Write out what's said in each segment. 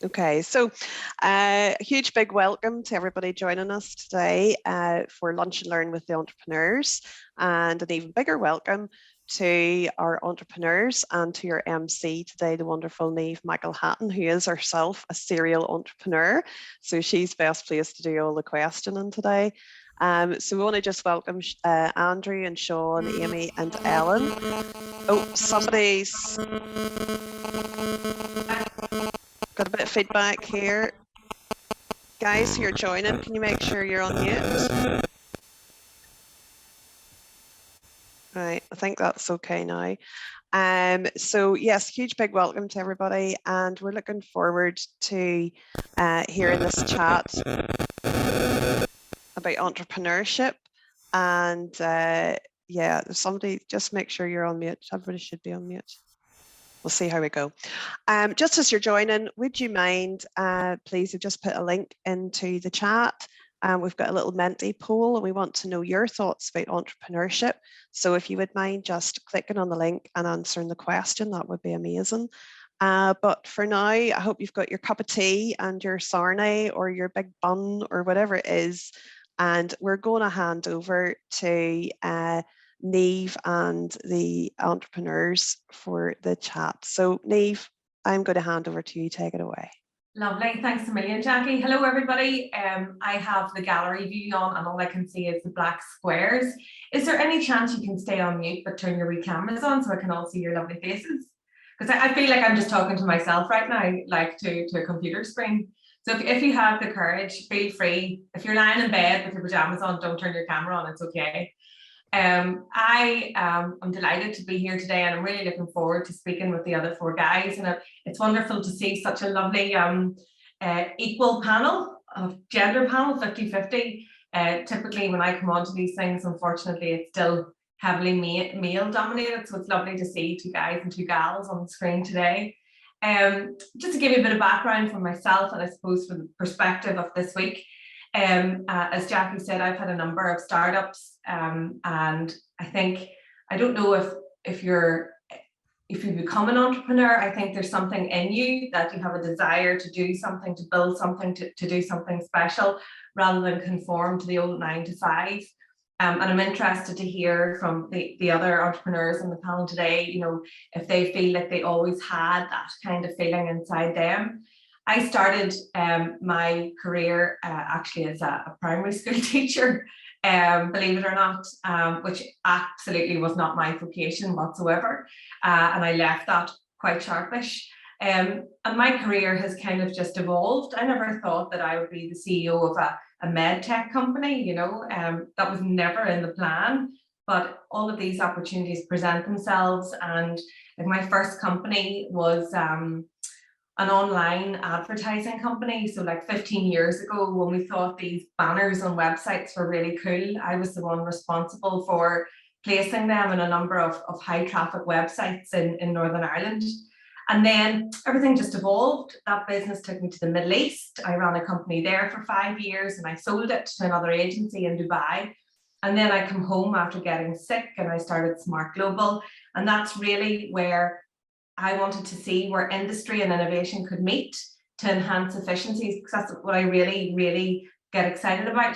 Okay, so a huge big welcome to everybody joining us today for Lunch and Learn with the Entrepreneurs, and an even bigger welcome to our entrepreneurs and to your MC today, the wonderful Naomh McElhatton, who is herself a serial entrepreneur. So she's best placed to do all the questioning today. So we want to just welcome Andrew and Sean, Aimee and Ellen. Oh, somebody's got a bit of feedback here. Guys who are joining, can you make sure you're on mute? Right, I think that's okay now. So yes, huge big welcome to everybody, and we're looking forward to hearing this chat about entrepreneurship. And yeah, somebody just make sure you're on mute. Everybody should be on mute. We'll see how we go. Just as you're joining, would you mind, please, just put a link into the chat. We've got a little Menti poll and we want to know your thoughts about entrepreneurship. So if you would mind just clicking on the link and answering the question, that would be amazing. But for now, I hope you've got your cup of tea and your sarnie or your big bun or whatever it is. And we're going to hand over to Naomh and the entrepreneurs for the chat. So Naomh, I'm going to hand over to you. Take it away. Lovely, thanks a million, Jackie. Hello everybody. I have the gallery view on and all I can see is the black squares. Is there any chance you can stay on mute but turn your wee cameras on so I can all see your lovely faces? Because I feel like I'm just talking to myself right now, like to a computer screen. So if you have the courage, feel free. If you're lying in bed with your pajamas on, don't turn your camera on, it's okay. I am delighted to be here today, and I'm really looking forward to speaking with the other four guys. And it's wonderful to see such a lovely equal panel, of gender panel, 50-50. Typically when I come onto these things, unfortunately, it's still heavily male dominated. So it's lovely to see two guys and two gals on the screen today. Just to give you a bit of background from myself, and I suppose from the perspective of this week. As Jackie said, I've had a number of startups, and I think, I don't know if you become an entrepreneur, I think there's something in you that you have a desire to do something, to build something, to do something special, rather than conform to the old 9 to 5. And I'm interested to hear from the other entrepreneurs on the panel today, you know, if they feel like they always had that kind of feeling inside them. I started my career actually as a primary school teacher, believe it or not, which absolutely was not my vocation whatsoever. And I left that quite sharpish. And my career has kind of just evolved. I never thought that I would be the CEO of a med tech company, you know, that was never in the plan. But all of these opportunities present themselves. And like my first company was an online advertising company. So like 15 years ago, when we thought these banners on websites were really cool, I was the one responsible for placing them in a number of high traffic websites in Northern Ireland. And then everything just evolved. That business took me to the Middle East. I ran a company there for 5 years and I sold it to another agency in Dubai. And then I come home after getting sick and I started Smart Global. And that's really where I wanted to see where industry and innovation could meet to enhance efficiencies, because that's what I really, really get excited about,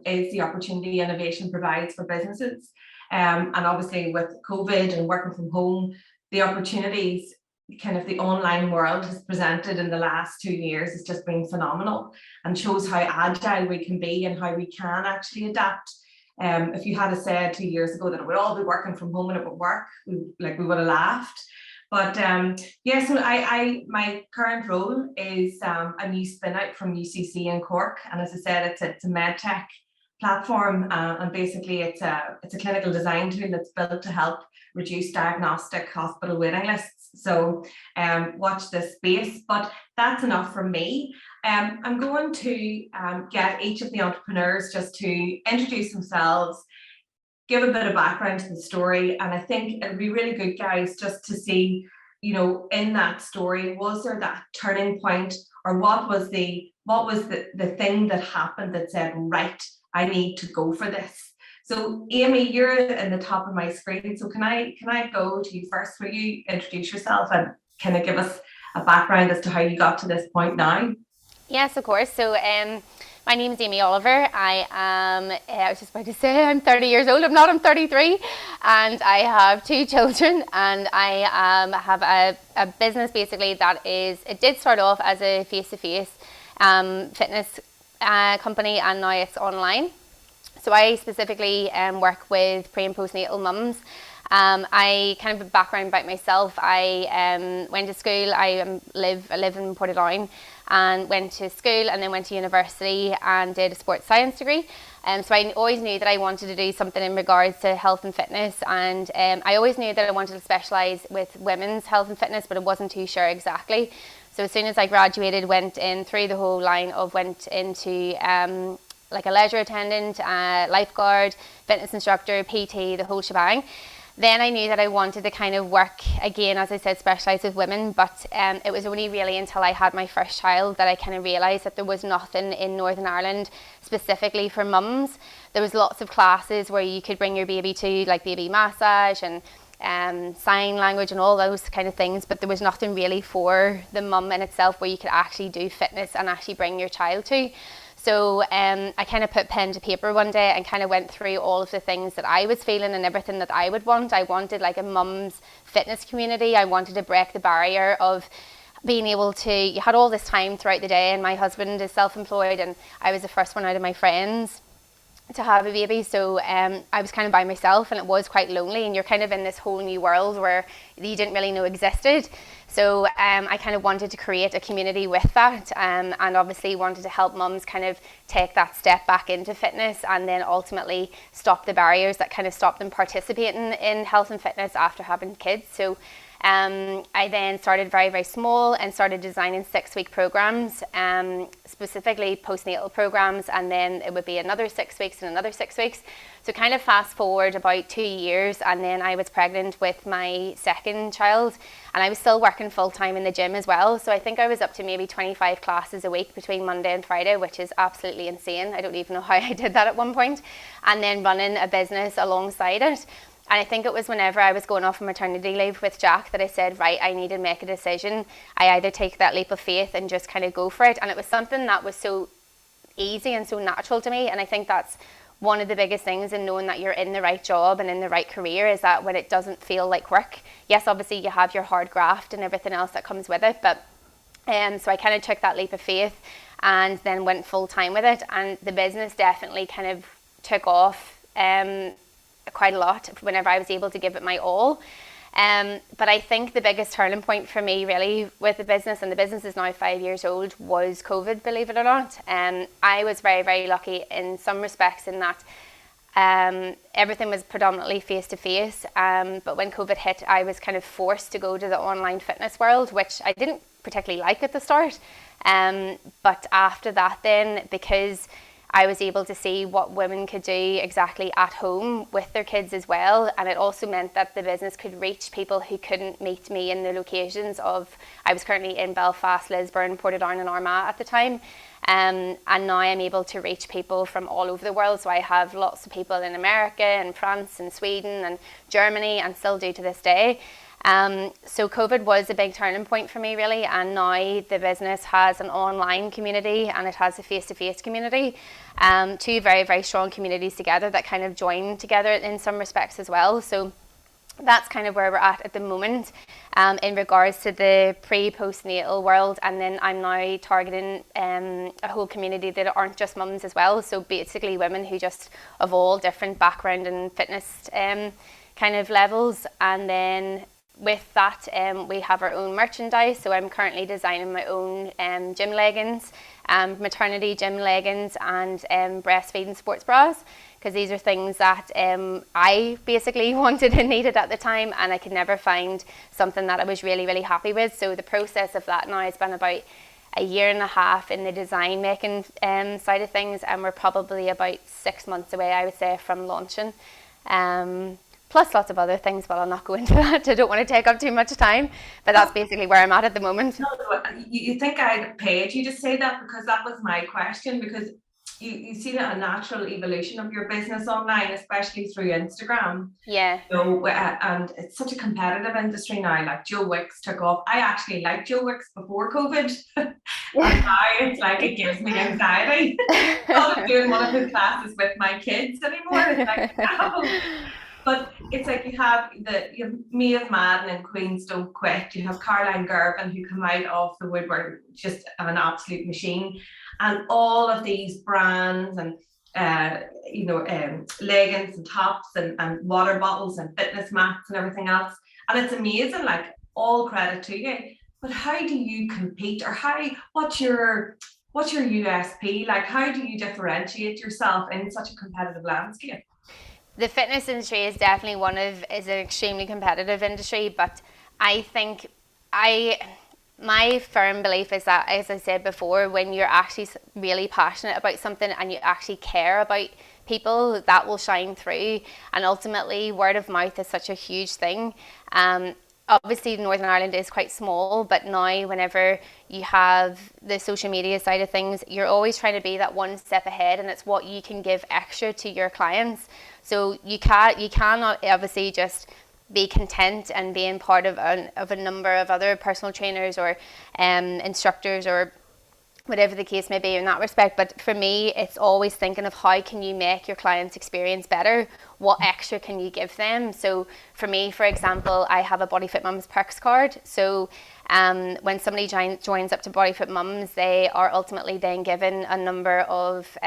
is the opportunity innovation provides for businesses. And obviously with COVID and working from home, the opportunities kind of the online world has presented in the last 2 years has just been phenomenal and shows how agile we can be and how we can actually adapt. If you had said 2 years ago that it would all be working from home and it would work, we would have laughed. But yeah, so my current role is a new spin out from UCC in Cork, and as I said, it's a med tech platform, and basically it's a clinical design tool that's built to help reduce diagnostic hospital waiting lists. So watch this space, but that's enough from me. I'm going to get each of the entrepreneurs just to introduce themselves, give a bit of background to the story, and I think it'd be really good, guys, just to see, you know, in that story, was there that turning point, or what was the thing that happened that said, right, I need to go for this? So Aimee, you're in the top of my screen, so can I go to you first? Will you introduce yourself and kind of give us a background as to how you got to this point now? Yes, of course. So my name is Aimee Oliver. I was just about to say I'm 30 years old. I'm not, I'm 33. And I have 2 children, and I have a business basically that it did start off as a face-to-face fitness company, and now it's online. So I specifically work with pre and postnatal mums. I kind of a background about myself. I went to school. I live in Portadown, and went to school and then went to university and did a sports science degree. So I always knew that I wanted to do something in regards to health and fitness, and I always knew that I wanted to specialise with women's health and fitness, but I wasn't too sure exactly. So as soon as I graduated, went in through the whole line of went into like a leisure attendant, lifeguard, fitness instructor, PT, the whole shebang. Then I knew that I wanted to kind of work, again, as I said, specialise with women, but it was only really until I had my first child that I kind of realised that there was nothing in Northern Ireland specifically for mums. There was lots of classes where you could bring your baby to, like baby massage and sign language and all those kind of things, but there was nothing really for the mum in itself where you could actually do fitness and actually bring your child to. So I kind of put pen to paper one day and kind of went through all of the things that I was feeling and everything that I would want. I wanted like a mum's fitness community. I wanted to break the barrier of being able to, you had all this time throughout the day, and my husband is self-employed, and I was the first one out of my friends to have a baby. So I was kind of by myself, and it was quite lonely, and you're kind of in this whole new world where you didn't really know existed. So I kind of wanted to create a community with that, and obviously wanted to help mums kind of take that step back into fitness, and then ultimately stop the barriers that kind of stop them participating in health and fitness after having kids. So I then started very, very small and started designing 6-week programs, specifically postnatal programs, and then it would be another 6 weeks and another 6 weeks. So kind of fast forward about 2 years, and then I was pregnant with my second child, and I was still working full time in the gym as well. So I think I was up to maybe 25 classes a week between Monday and Friday, which is absolutely insane. I don't even know how I did that at one point. And then running a business alongside it. And I think it was whenever I was going off on maternity leave with Jack that I said, right, I need to make a decision. I either take that leap of faith and just kind of go for it. And it was something that was so easy and so natural to me. And I think that's one of the biggest things in knowing that you're in the right job and in the right career, is that when it doesn't feel like work. Yes, obviously you have your hard graft and everything else that comes with it. But so I kind of took that leap of faith and then went full time with it. And the business definitely kind of took off quite a lot whenever I was able to give it my all. But I think the biggest turning point for me really with the business, and the business is now 5 years old, was COVID, believe it or not. I was very, very lucky in some respects in that everything was predominantly face-to-face, but when COVID hit, I was kind of forced to go to the online fitness world, which I didn't particularly like at the start. But after that then, because I was able to see what women could do exactly at home with their kids as well. And it also meant that the business could reach people who couldn't meet me in the locations of, I was currently in Belfast, Lisburn, Portadown and Armagh at the time. And now I'm able to reach people from all over the world. So I have lots of people in America and France and Sweden and Germany, and still do to this day. So COVID was a big turning point for me really, and now the business has an online community and it has a face-to-face community, 2 very, very strong communities together that kind of join together in some respects as well. So that's kind of where we're at the moment in regards to the pre-postnatal world. And then I'm now targeting a whole community that aren't just mums as well, so basically women who just of all different background and fitness kind of levels. And then with that, we have our own merchandise. So I'm currently designing my own gym leggings, maternity gym leggings, and breastfeeding sports bras, because these are things that I basically wanted and needed at the time, and I could never find something that I was really, really happy with. So the process of that now has been about a year and a half in the design making side of things, and we're probably about 6 months away, I would say, from launching. Plus lots of other things, but I'll not go into that. I don't want to take up too much time, but that's basically where I'm at the moment. No, you think I'd paid you to say that, because that was my question, because you see a natural evolution of your business online, especially through Instagram. Yeah. So, and it's such a competitive industry now. Like Joe Wicks took off. I actually liked Joe Wicks before COVID. And now it's like it gives me anxiety. I'm not doing one of his classes with my kids anymore. It's like, no. But it's like you have Mia Madden and Queens Don't Quit. You have Caroline Gervin, who come out of the woodwork, just an absolute machine. And all of these brands and leggings and tops and water bottles and fitness mats and everything else. And it's amazing, like all credit to you. But how do you compete, or what's your USP? Like, how do you differentiate yourself in such a competitive landscape? The fitness industry is definitely is an extremely competitive industry, but I think my firm belief is that, as I said before, when you're actually really passionate about something and you actually care about people, that will shine through. And ultimately, word of mouth is such a huge thing. Obviously, Northern Ireland is quite small, but now whenever you have the social media side of things, you're always trying to be that one step ahead, and it's what you can give extra to your clients. So you cannot obviously just be content and being part of a number of other personal trainers or instructors or whatever the case may be in that respect. But for me, it's always thinking of how can you make your client's experience better? What extra can you give them? So for me, for example, I have a Bodyfit Mums Perks card. So when somebody joins up to Bodyfit Mums, they are ultimately then given a number of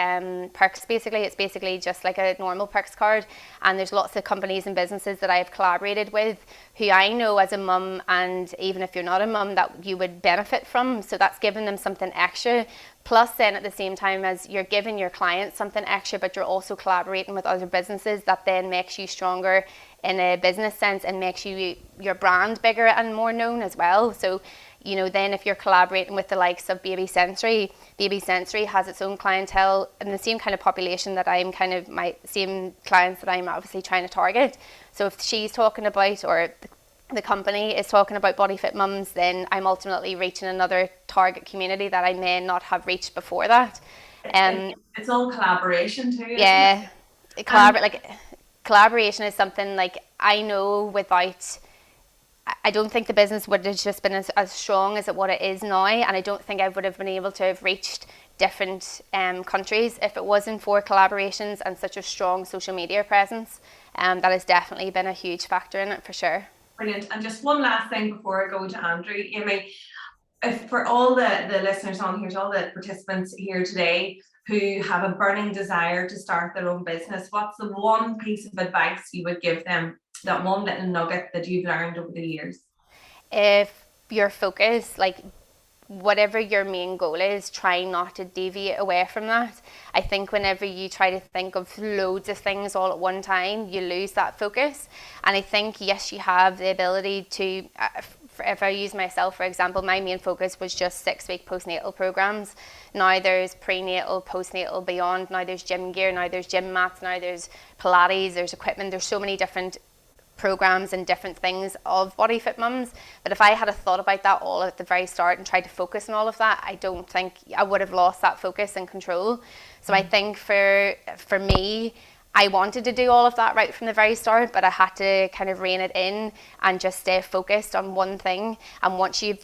perks. Basically, it's basically just like a normal perks card. And there's lots of companies and businesses that I've collaborated with who I know as a mum, and even if you're not a mum, that you would benefit from. So that's giving them something extra. Plus then at the same time as you're giving your clients something extra, but you're also collaborating with other businesses, that then makes you stronger in a business sense and makes your brand bigger and more known as well. So, then if you're collaborating with the likes of Baby Sensory has its own clientele and the same kind of population that I'm my same clients that I'm obviously trying to target. So if she's talking about, or the company is talking about Bodyfit Mums, then I'm ultimately reaching another target community that I may not have reached before that. It's all collaboration too. Yeah, collaboration is something like I know I don't think the business would have just been as strong as what it is now, and I don't think I would have been able to have reached different countries if it wasn't for collaborations and such a strong social media presence. That has definitely been a huge factor in it for sure. Brilliant. And just one last thing before I go to Andrew, Aimee, if for all the listeners on here, all the participants here today who have a burning desire to start their own business, what's the one piece of advice you would give them, that one little nugget that you've learned over the years? If your focus, like whatever your main goal is, try not to deviate away from that. I think whenever you try to think of loads of things all at one time, you lose that focus. And I think, yes, you have the ability to, if I use myself, for example, my main focus was just 6-week postnatal programs. Now there's prenatal, postnatal, beyond. Now there's gym gear, now there's gym mats, now there's Pilates, there's equipment. There's so many different programs and different things of Bodyfit Mums. But if I had a thought about that all at the very start and tried to focus on all of that, I don't think I would have lost that focus and control. So I think for me, I wanted to do all of that right from the very start, but I had to kind of rein it in and just stay focused on one thing. And once you've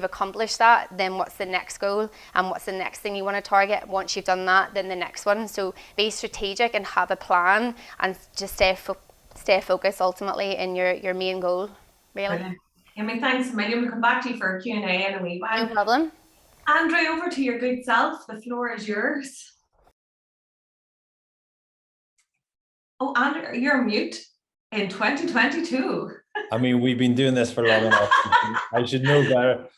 accomplished that, then what's the next goal and what's the next thing you want to target? Once you've done that, then the next one. So be strategic and have a plan, and just stay focused ultimately in your main goal, really. Brilliant. Aimee, thanks a million. We'll come back to you for a Q&A in a wee while. No problem. Andrew, over to your good self. The floor is yours. Oh, Andrew, you're mute in 2022. I mean, we've been doing this for long enough. I should know better.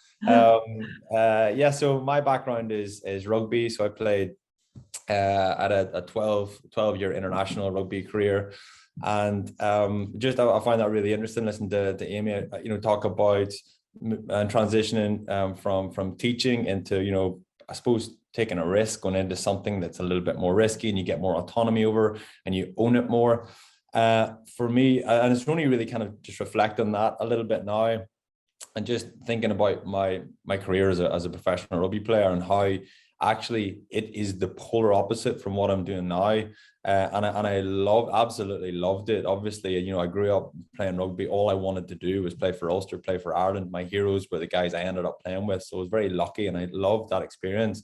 So my background is rugby. So I played at a 12-year international rugby career. And I find that really interesting, listening to Aimee, talk about and transitioning from teaching into, I suppose, taking a risk, going into something that's a little bit more risky and you get more autonomy over and you own it more. For me, and it's only really kind of just reflecting on that a little bit now, and just thinking about my career as a professional rugby player and how actually it is the polar opposite from what I'm doing now. And I absolutely loved it. Obviously, you know, I grew up playing rugby. All I wanted to do was play for Ulster, play for Ireland. My heroes were the guys I ended up playing with. So I was very lucky and I loved that experience.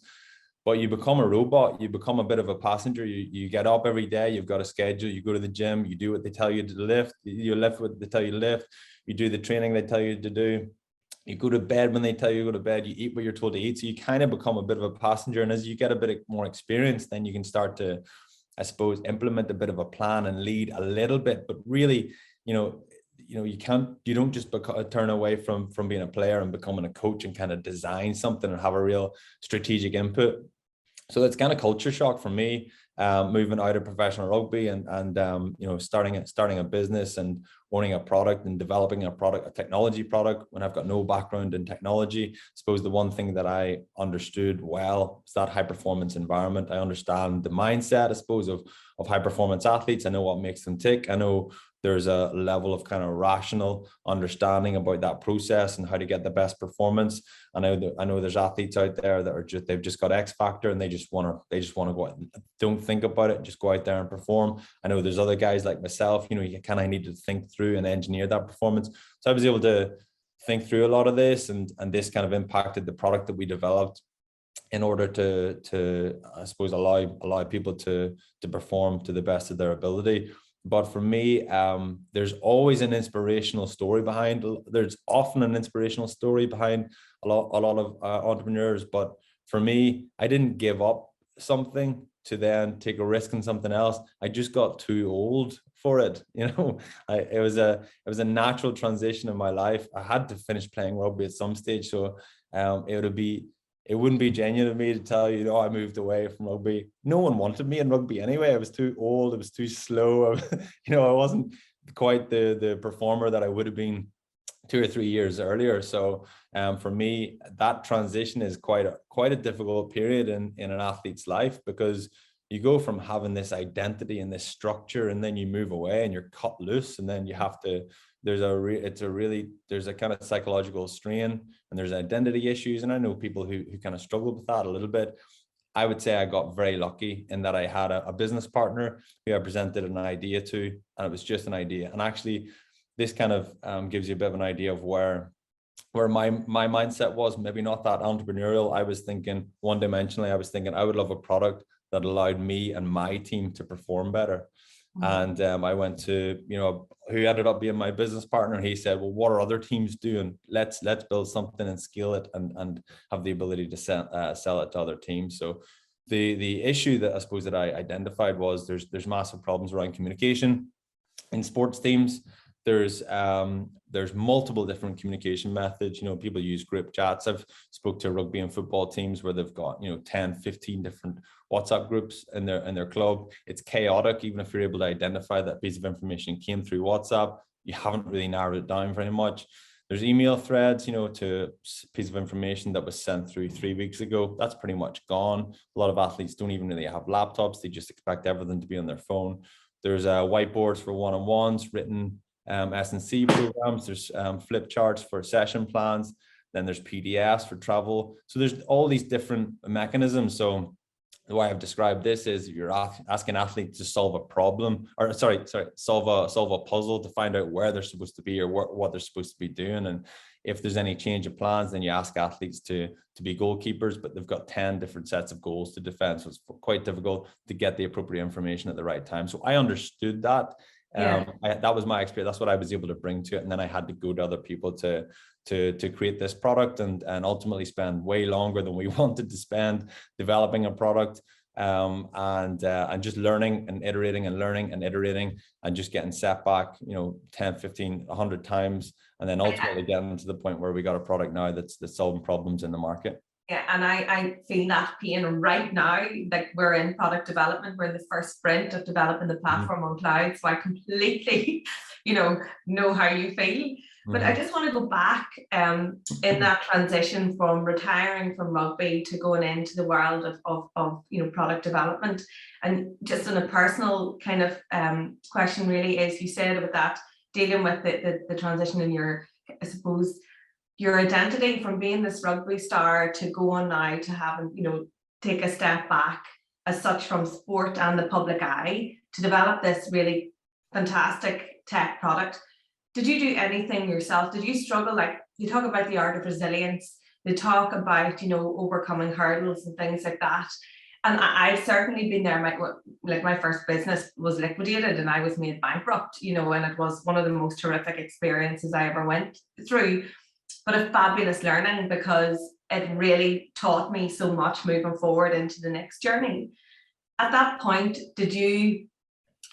But you become a robot, you become a bit of a passenger. You get up every day, you've got a schedule, you go to the gym, you do what they tell you to lift, you lift what they tell you to lift, you do the training they tell you to do. You go to bed when they tell you to go to bed, you eat what you're told to eat. So you kind of become a bit of a passenger. And as you get a bit more experience, then you can start to, I suppose, implement a bit of a plan and lead a little bit. But really, you don't just turn away from being a player and becoming a coach and kind of design something and have a real strategic input. So it's kind of culture shock for me, moving out of professional rugby and you know, starting a business and owning a product and developing a technology product when I've got no background in technology. I suppose the one thing that I understood well is that high performance environment. I understand the mindset, I suppose, of high performance athletes. I know what makes them tick. I know there's a level of kind of rational understanding about that process and how to get the best performance. I know there's athletes out there that are they've just got X factor and they just want to go out and don't think about it, just go out there and perform. I know there's other guys like myself, you know, you kind of need to think through and engineer that performance. So I was able to think through a lot of this, and this kind of impacted the product that we developed in order to I suppose allow people to perform to the best of their ability. But for me, there's always an inspirational story behind. There's often an inspirational story behind a lot of entrepreneurs. But for me, I didn't give up something to then take a risk in something else. I just got too old for it. You know, it was a natural transition in my life. I had to finish playing rugby at some stage, so it wouldn't be genuine of me to tell you, I moved away from rugby. No one wanted me in rugby anyway. I was too old. It was too slow. I wasn't quite the performer that I would have been 2 or 3 years earlier. So for me, that transition is quite a difficult period in an athlete's life, because you go from having this identity and this structure, and then you move away and you're cut loose, and then you have to, there's a kind of psychological strain, and there's identity issues. And I know people who kind of struggle with that a little bit. I would say I got very lucky in that I had a business partner who I presented an idea to, and it was just an idea. And actually, this kind of gives you a bit of an idea of where my mindset was. Maybe not that entrepreneurial. I was thinking one-dimensionally. I was thinking I would love a product that allowed me and my team to perform better. And I went to, who ended up being my business partner. He said, well, what are other teams doing? Let's build something and scale it and have the ability to sell it to other teams. So the issue that I suppose that I identified was there's massive problems around communication in sports teams. There's multiple different communication methods. People use group chats. I've spoke to rugby and football teams where they've got 10, 15 different WhatsApp groups in their club. It's chaotic. Even if you're able to identify that piece of information came through WhatsApp, you haven't really narrowed it down very much. There's email threads, to a piece of information that was sent through 3 weeks ago. That's pretty much gone. A lot of athletes don't even really have laptops. They just expect everything to be on their phone. There's whiteboards for one-on-ones, written S&C programs. There's flip charts for session plans. Then there's PDFs for travel. So there's all these different mechanisms. So the way I've described this is you're asking athletes to solve a problem, or solve a puzzle to find out where they're supposed to be or what they're supposed to be doing. And if there's any change of plans, then you ask athletes to be goalkeepers, but they've got 10 different sets of goals to defend. So it's quite difficult to get the appropriate information at the right time. So I understood that. That was my experience. That's what I was able to bring to it. And then I had to go to other people to create this product and ultimately spend way longer than we wanted to spend developing a product, and just learning and iterating and just getting set back 10, 15, 100 times, and then ultimately getting to the point where we got a product now that's solving problems in the market. Yeah, and I feel that pain right now. Like, we're in product development. We're in the first sprint of developing the platform on cloud. So I completely, know how you feel. But I just want to go back in that transition from retiring from rugby to going into the world of product development. And just on a personal kind of question really is, you said about that, dealing with the transition in your, I suppose, your identity from being this rugby star to go on now to having, take a step back as such from sport and the public eye to develop this really fantastic tech product. Did you do anything yourself? Did you struggle? Like, you talk about the art of resilience, they talk about, you know, overcoming hurdles and things like that. And I've certainly been there. My first business was liquidated and I was made bankrupt, you know, and it was one of the most horrific experiences I ever went through, but a fabulous learning, because it really taught me so much moving forward into the next journey. At that point, did you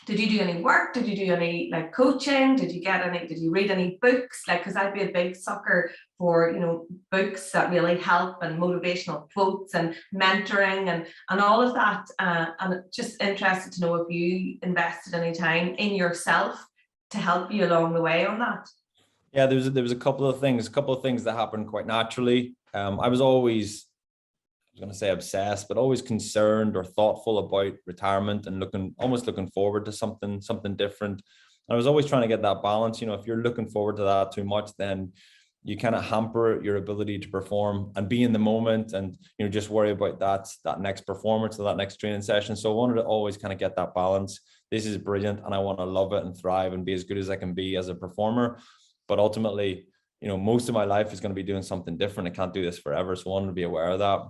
do any work? Did you do any like coaching? Did you read any books? Like, because I'd be a big sucker for, you know, books that really help, and motivational quotes and mentoring and all of that. And just interested to know if you invested any time in yourself to help you along the way on that. Yeah, there was a couple of things that happened quite naturally. I was always, I was going to say obsessed, but always concerned or thoughtful about retirement and almost looking forward to something different. I was always trying to get that balance. You know, if you're looking forward to that too much, then you kind of hamper your ability to perform and be in the moment, and, you know, just worry about that next performance or that next training session. So I wanted to always kind of get that balance. This is brilliant and I want to love it and thrive and be as good as I can be as a performer. But ultimately, you know, most of my life is going to be doing something different. I can't do this forever. So I wanted to be aware of that.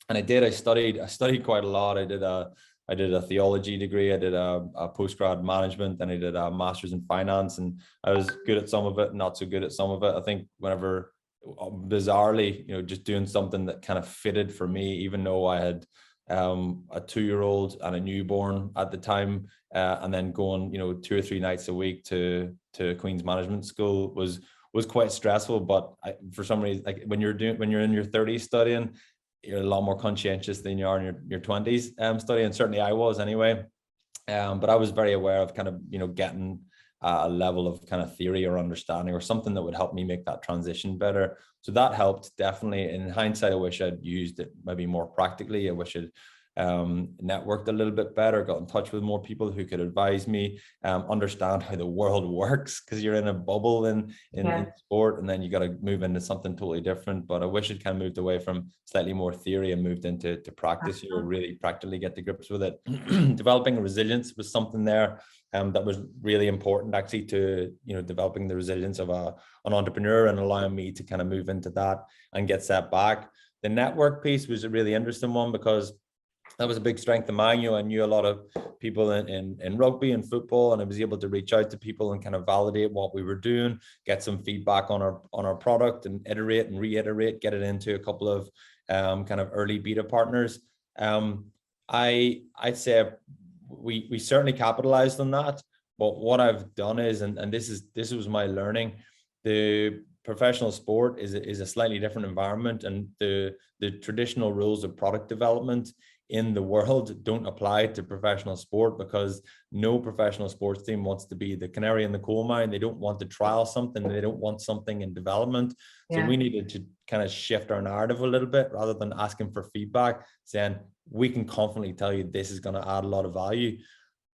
And I did. I studied quite a lot. I did a theology degree. I did a postgrad management, and I did a master's in finance. And I was good at some of it, not so good at some of it. I think whenever, bizarrely, you know, just doing something that kind of fitted for me, even though I had a 2-year-old and a newborn at the time, and then going, you know, 2 or 3 nights a week to Queen's Management School was quite stressful. But for some reason, like when you're in your 30s studying, you're a lot more conscientious than you are in your 20s studying. Certainly I was anyway. But I was very aware of kind of, you know, getting a level of kind of theory or understanding or something that would help me make that transition better. So that helped definitely. In hindsight, I wish I'd used it maybe more practically. I wish I'd networked a little bit better, got in touch with more people who could advise me, understand how the world works, because you're in a bubble in sport, and then you got to move into something totally different. But I wish it kind of moved away from slightly more theory and moved into practice. You really practically get to grips with it. Developing resilience was something there that was really important, actually, to, you know, developing the resilience of an entrepreneur and allowing me to kind of move into that and get set back. The network piece was a really interesting one, because that was a big strength of mine. You know, I knew a lot of people in rugby and football, and I was able to reach out to people and kind of validate what we were doing, get some feedback on our product, and iterate and reiterate, get it into a couple of kind of early beta partners. I'd say we certainly capitalized on that. But what I've done is, and this was my learning, the professional sport is a slightly different environment, and the traditional rules of product development in the world don't apply to professional sport, because no professional sports team wants to be the canary in the coal mine. They don't want to trial something. They don't want something in development. So we needed to kind of shift our narrative a little bit, rather than asking for feedback, saying we can confidently tell you this is going to add a lot of value.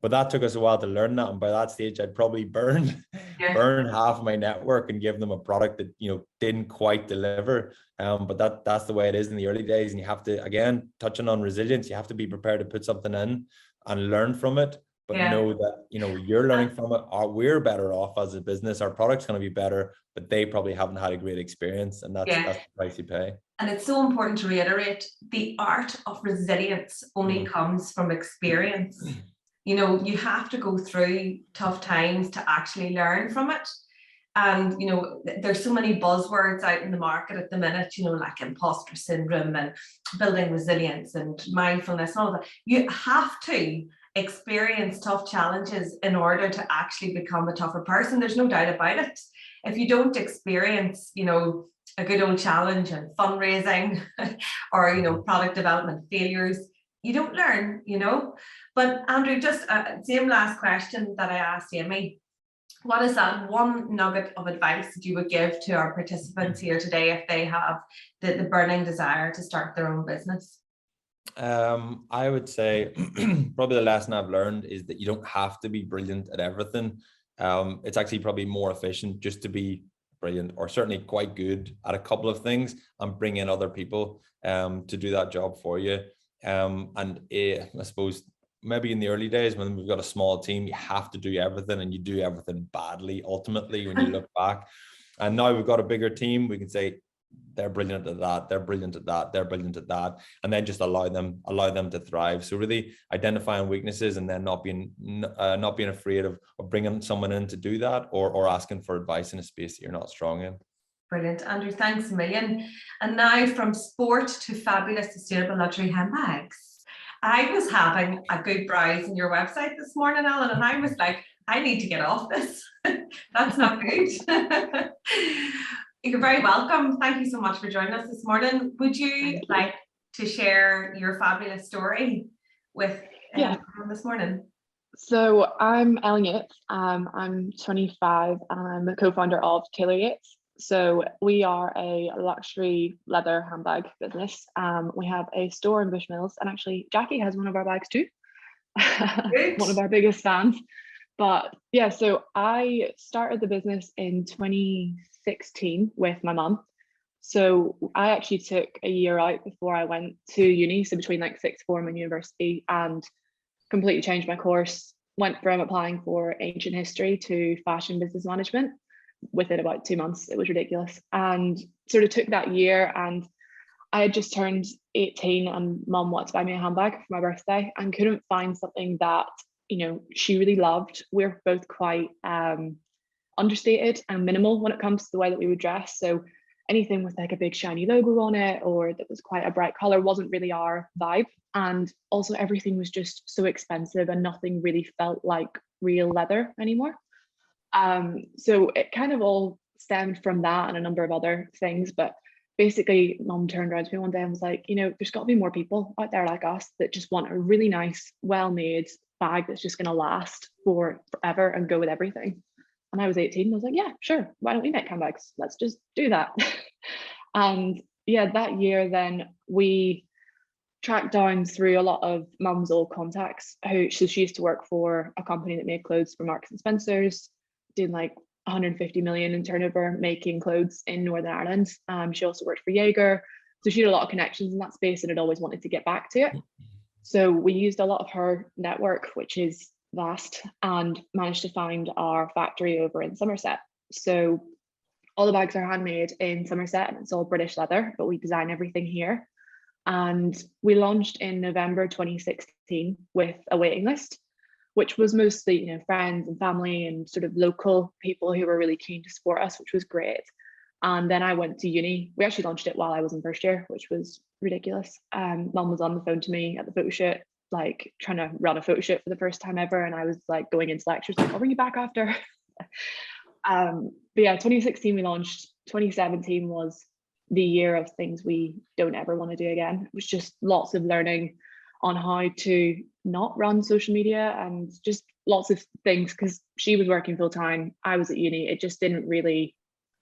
But that took us a while to learn that. And by that stage, I'd probably burn half of my network and give them a product that, you know, didn't quite deliver. But that's the way it is in the early days. And you have to, again, touching on resilience, you have to be prepared to put something in and learn from it. But know that, you know, you're learning from it. We're better off as a business. Our product's going to be better, but they probably haven't had a great experience. And that's the price you pay. And it's so important to reiterate, the art of resilience only comes from experience. You know, you have to go through tough times to actually learn from it. And, you know, there's so many buzzwords out in the market at the minute, you know, like imposter syndrome and building resilience and mindfulness and all that. You have to experience tough challenges in order to actually become a tougher person. There's no doubt about it. If you don't experience, you know, a good old challenge and fundraising or, you know, product development failures, you don't learn, you know. But Andrew, just same last question that I asked Aimee. What is that one nugget of advice that you would give to our participants here today if they have the burning desire to start their own business? I would say probably the lesson I've learned is that you don't have to be brilliant at everything. It's actually probably more efficient just to be brilliant, or certainly quite good at a couple of things, and bring in other people to do that job for you. I suppose maybe in the early days when we've got a small team, you have to do everything, and you do everything badly ultimately when you look back. And now we've got a bigger team, we can say they're brilliant at that, they're brilliant at that, they're brilliant at that, and then just allow them to thrive. So really identifying weaknesses, and then not being afraid of bringing someone in to do that, or asking for advice in a space that you're not strong in. Brilliant, Andrew, thanks a million. And now from sport to fabulous sustainable luxury handbags. I was having a good browse on your website this morning, Alan, and I was like, I need to get off this. That's not good. You're very welcome. Thank you so much for joining us this morning. Would you like to share your fabulous story with everyone this morning? So I'm Taylor Yates. I'm 25 and I'm the co-founder of Taylor Yates. So we are a luxury leather handbag business. We have a store in Bushmills, and actually Jackie has one of our bags too. One of our biggest fans. But yeah, so I started the business in 2016 with my mum. So I actually took a year out before I went to uni, so between like sixth form and university, and completely changed my course. Went from applying for ancient history to fashion business management within about 2 months. It was ridiculous, and sort of took that year. And I had just turned 18 and mum wanted to buy me a handbag for my birthday and couldn't find something that, you know, she really loved. We're both quite understated and minimal when it comes to the way that we would dress. So anything with like a big shiny logo on it or that was quite a bright color wasn't really our vibe. And also everything was just so expensive and nothing really felt like real leather anymore. So it kind of all stemmed from that and a number of other things. But basically, mum turned around to me one day and was like, you know, there's got to be more people out there like us that just want a really nice, well-made bag that's just going to last forever and go with everything. And I was 18 and I was like, yeah, sure. Why don't we make handbags? Let's just do that. And yeah, that year then we tracked down through a lot of mum's old contacts. So she used to work for a company that made clothes for Marks and Spencer's, doing like 150 million in turnover, making clothes in Northern Ireland. She also worked for Jaeger. So she had a lot of connections in that space and had always wanted to get back to it. So we used a lot of her network, which is vast, and managed to find our factory over in Somerset. So all the bags are handmade in Somerset and it's all British leather, but we design everything here. And we launched in November 2016 with a waiting list, which was mostly, you know, friends and family and sort of local people who were really keen to support us, which was great. And then I went to uni. We actually launched it while I was in first year, which was ridiculous. Mum was on the phone to me at the photo shoot, like trying to run a photo shoot for the first time ever. And I was like going into lectures, like, I'll bring you back after. But yeah, 2016 we launched. 2017 was the year of things we don't ever want to do again. It was just lots of learning on how to not run social media and just lots of things, because she was working full time, I was at uni. It just didn't really,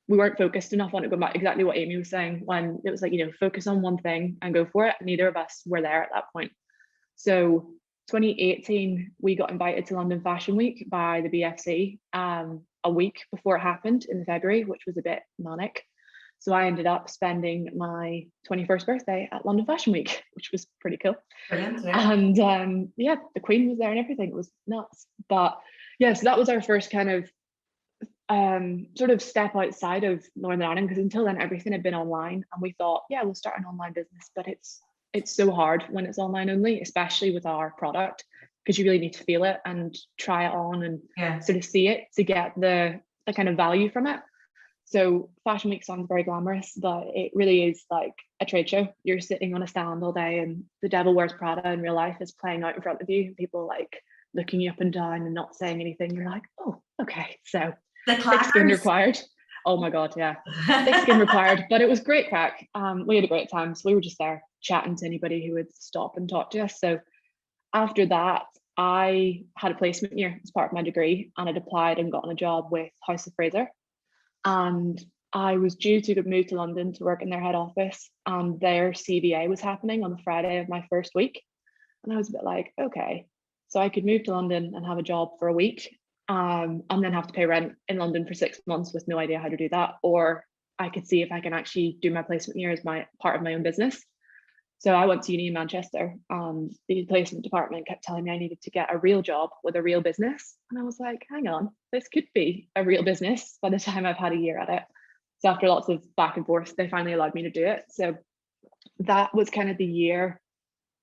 we weren't focused enough on it. Going back exactly what Aimee was saying, when it was like, you know, focus on one thing and go for it. Neither of us were there at that point. So 2018, we got invited to London Fashion Week by the BFC a week before it happened in February, which was a bit manic. So I ended up spending my 21st birthday at London Fashion Week, which was pretty cool. Brilliant, yeah. And yeah, the Queen was there and everything. It was nuts. But yeah, so that was our first kind of sort of step outside of Northern Ireland, because until then everything had been online, and we thought, yeah, we'll start an online business, but it's so hard when it's online only, especially with our product, because you really need to feel it and try it on and sort of see it to get the kind of value from it. So Fashion Week sounds very glamorous, but it really is like a trade show. You're sitting on a stand all day and the Devil Wears Prada in real life is playing out in front of you, and people like looking you up and down and not saying anything. You're like, oh, okay, so thick skin required. Oh my God, yeah. Thick skin required, but it was great crack. We had a great time. So we were just there chatting to anybody who would stop and talk to us. So after that, I had a placement year as part of my degree, and I'd applied and gotten a job with House of Fraser. And I was due to move to London to work in their head office, and their CVA was happening on the Friday of my first week. And I was a bit like, okay, so I could move to London and have a job for a week, and then have to pay rent in London for 6 months with no idea how to do that. Or I could see if I can actually do my placement year as my part of my own business. So I went to uni in Manchester, and the placement department kept telling me I needed to get a real job with a real business. And I was like, hang on, this could be a real business by the time I've had a year at it. So after lots of back and forth, they finally allowed me to do it. So that was kind of the year,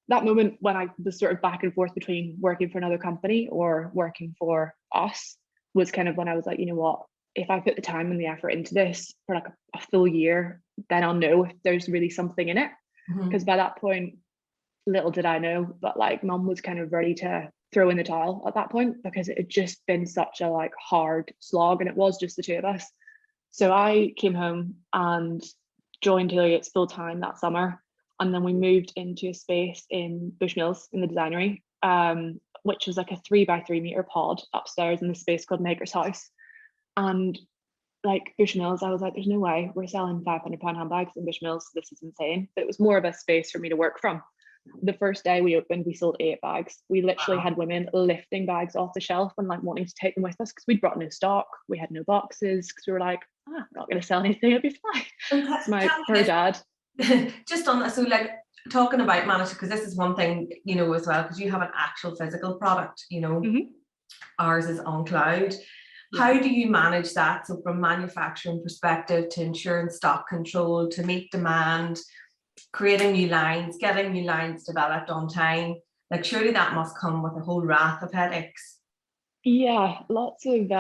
that moment when I was sort of back and forth between working for another company or working for us, was kind of when I was like, you know what, if I put the time and the effort into this for like a full year, then I'll know if there's really something in it. Because by that point, little did I know, but like mum was kind of ready to throw in the towel at that point, because it had just been such a like hard slog, and it was just the two of us. So I came home and joined Taylor Yates full time that summer, and then we moved into a space in Bushmills in the designery, which was like a 3x3 meter pod upstairs in the space called Maker's House. And like Bushmills, I was like, there's no way we're selling £500 handbags in Bushmills. This is insane. But it was more of a space for me to work from. The first day we opened, we sold 8 bags. We literally had women lifting bags off the shelf and like wanting to take them with us, because we'd brought no stock. We had no boxes, because we were like, I'm not going to sell anything, it'll be fine. It's my poor dad. Just on that, so like talking about management, because this is one thing, you know, as well, because you have an actual physical product, you know, ours is on cloud. How do you manage that? So from manufacturing perspective to ensuring stock control, to meet demand, creating new lines, getting new lines developed on time, like surely that must come with a whole raft of headaches. Yeah, lots of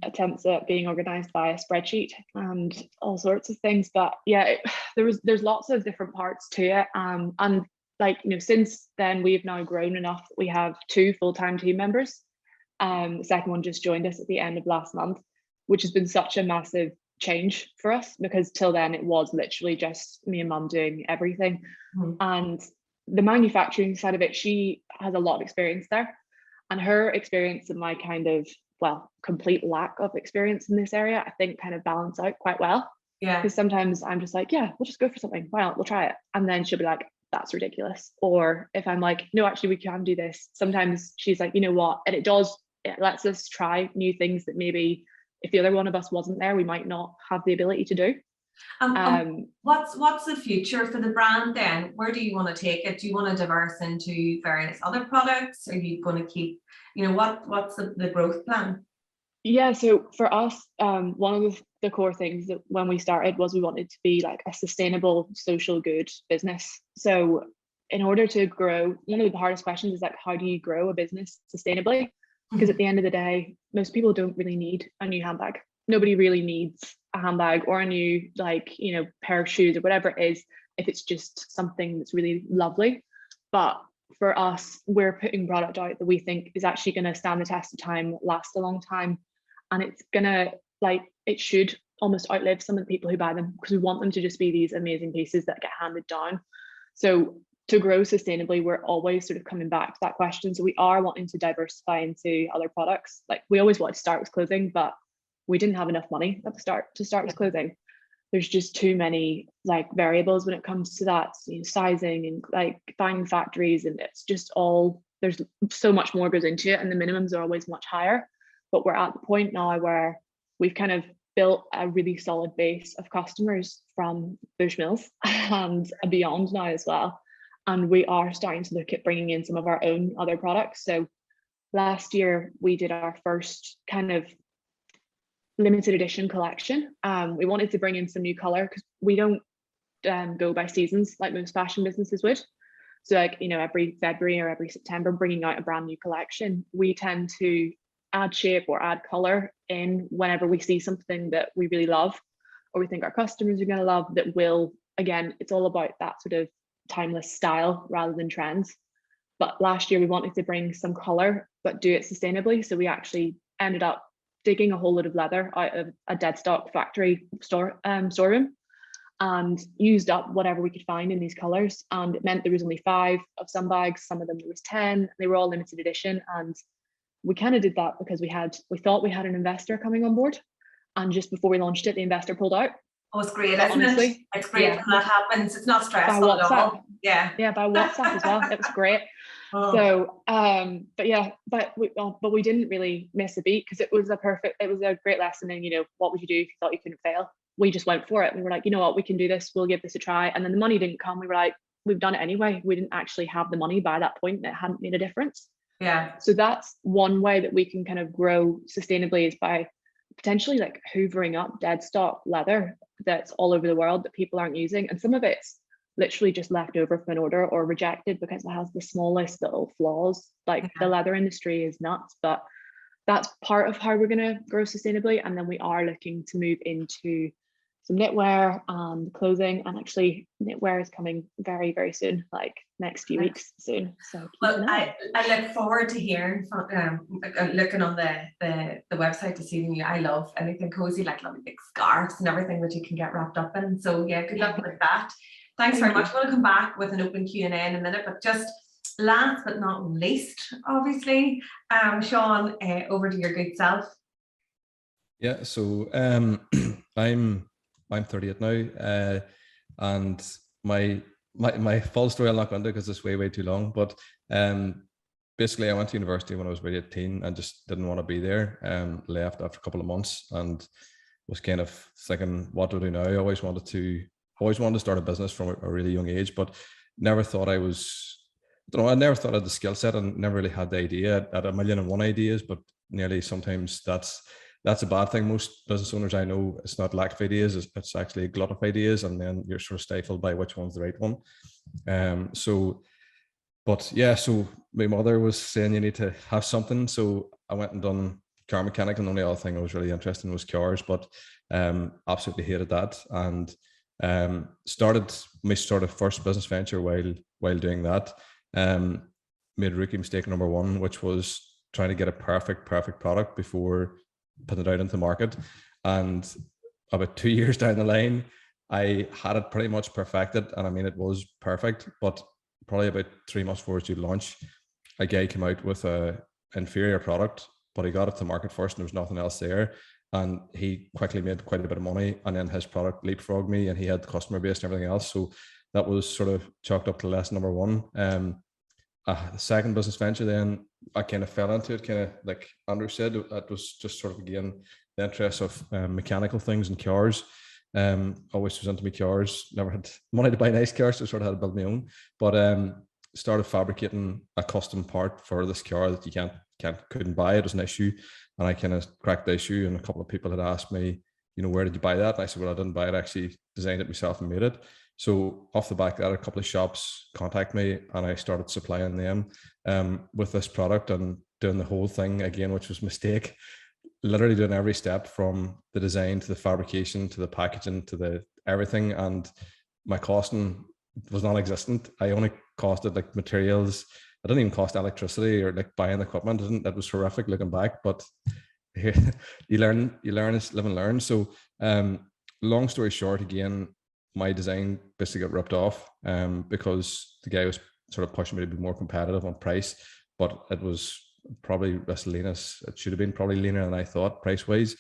attempts at being organized by a spreadsheet and all sorts of things. But yeah, there's lots of different parts to it. And like, you know, since then we've now grown enough that we have 2 full-time team members. The second one just joined us at the end of last month, which has been such a massive change for us, because till then it was literally just me and mum doing everything. And the manufacturing side of it, she has a lot of experience there, and her experience and my kind of, well, complete lack of experience in this area, I think kind of balance out quite well. Yeah, because sometimes I'm just like, yeah, we'll just go for something, why not, we'll try it, and then she'll be like, that's ridiculous. Or if I'm like, no, actually we can do this, sometimes she's like, you know what, and it lets us try new things that maybe if the other one of us wasn't there, we might not have the ability to do. What's the future for the brand then? Where do you want to take it? Do you want to diverse into various other products? Are you going to keep, you know, what's the growth plan? Yeah, so for us, one of the core things that when we started was we wanted to be like a sustainable social good business. So in order to grow, one of the hardest questions is like, how do you grow a business sustainably? Because at the end of the day, most people don't really need a new handbag. Nobody really needs a handbag or a new, like, you know, pair of shoes or whatever it is, if it's just something that's really lovely. But for us, we're putting product out that we think is actually going to stand the test of time, last a long time. And it's going to, like, it should almost outlive some of the people who buy them, because we want them to just be these amazing pieces that get handed down. So to grow sustainably, we're always sort of coming back to that question. So we are wanting to diversify into other products. Like, we always wanted to start with clothing, but we didn't have enough money at the start to start with clothing. There's just too many like variables when it comes to that, you know, sizing and like finding factories, and it's just all, there's so much more goes into it, and the minimums are always much higher. But we're at the point now where we've kind of built a really solid base of customers from Bushmills and beyond now as well. And we are starting to look at bringing in some of our own other products. So last year we did our first kind of limited edition collection. We wanted to bring in some new color, because we don't go by seasons like most fashion businesses would. So like, you know, every February or every September, bringing out a brand new collection, we tend to add shape or add color in whenever we see something that we really love, or we think our customers are going to love, that will, again, it's all about that sort of timeless style rather than trends. But last year we wanted to bring some color but do it sustainably, so we actually ended up digging a whole load of leather out of a dead stock factory storeroom, and used up whatever we could find in these colors. And it meant there was only 5 of some bags, some of them there was 10. They were all limited edition, and we kind of did that because we thought we had an investor coming on board, and just before we launched it, the investor pulled out. Oh, it's great, isn't it? It's great when that happens. It's not stressful at all. Yeah, by WhatsApp as well. It was great. So but we didn't really miss a beat, because it was a great lesson in, you know, what would you do if you thought you couldn't fail? We just went for it. We were like, you know what, we can do this, we'll give this a try. And then the money didn't come. We were like, we've done it anyway. We didn't actually have the money by that point, and it hadn't made a difference. Yeah. So that's one way that we can kind of grow sustainably, is by potentially like hoovering up dead stock leather that's all over the world that people aren't using. And some of it's literally just left over from an order or rejected because it has the smallest little flaws. Like the leather industry is nuts, but that's part of how we're going to grow sustainably. And then we are looking to move into some knitwear and clothing, and actually knitwear is coming very, very soon, like next few weeks soon. So well, I look forward to hearing from looking on the website to see you. I love anything cozy, like lovely big scarves and everything that you can get wrapped up in. So yeah, good luck with that. Thanks very much. We'll come back with an open Q&A in a minute, but just last but not least, obviously, Sean, over to your good self. Yeah, so I'm 38 now, and my full story I'll not go into because it's way too long. But basically, I went to university when I was about 18 and just didn't want to be there. Left after a couple of months and was kind of thinking, what do I do now? I always wanted to start a business from a really young age, but never thought I never thought I had the skill set, and never really had the idea. I had 1,000,001 ideas, but nearly sometimes that's a bad thing. Most business owners I know, it's not lack of ideas, it's actually a glut of ideas, and then you're sort of stifled by which one's the right one. So my mother was saying you need to have something. So I went and done car mechanic, and the only other thing I was really interested in was cars, but absolutely hated that. And started my first business venture while doing that. Made rookie mistake number one, which was trying to get a perfect product before putting it out into the market. And about 2 years down the line, I had it pretty much perfected, and I mean it was perfect. But probably about 3 months before it was due to launch, a guy came out with a inferior product, but he got it to market first, and there was nothing else there. And he quickly made quite a bit of money, and then his product leapfrogged me, and he had the customer base and everything else. So that was sort of chalked up to lesson number one. The second business venture, then I kind of fell into it, kind of like Andrew said. That was just sort of, again, the interest of mechanical things and cars. Always was into me cars. Never had money to buy nice cars, so sort of had to build my own. But started fabricating a custom part for this car that you couldn't buy. It was an issue, and I kind of cracked the issue. And a couple of people had asked me, where did you buy that? And I said, well, I didn't buy it. I actually designed it myself and made it. So off the back of that, a couple of shops contact me, and I started supplying them with this product and doing the whole thing again, which was a mistake. Literally doing every step from the design to the fabrication to the packaging to the everything, and my costing was non-existent. I only costed like materials. I didn't even cost electricity or like buying equipment. That was horrific looking back, but here you learn, live and learn. So long story short, again, my design basically got ripped off because the guy was sort of pushing me to be more competitive on price, but it was probably miscellaneous. It should have been probably leaner than I thought price wise.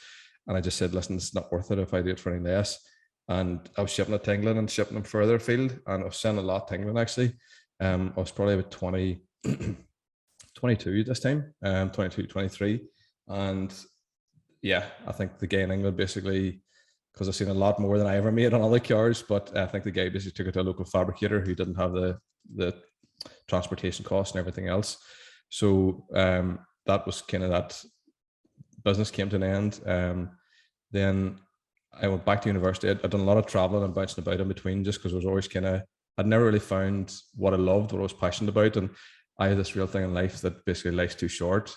And I just said, listen, it's not worth it if I do it for any less. And I was shipping it to England and shipping them further afield, and I was sending a lot to England actually. I was probably about 22 this time, 22, 23. And yeah, I think the guy in England basically, because I've seen a lot more than I ever made on other cars, but I think the guy basically took it to a local fabricator who didn't have the transportation costs and everything else. So that was kind of that business came to an end. Then I went back to university. I'd done a lot of traveling and bouncing about in between, just because I was always I'd never really found what I loved, what I was passionate about. And I had this real thing in life that basically life's too short.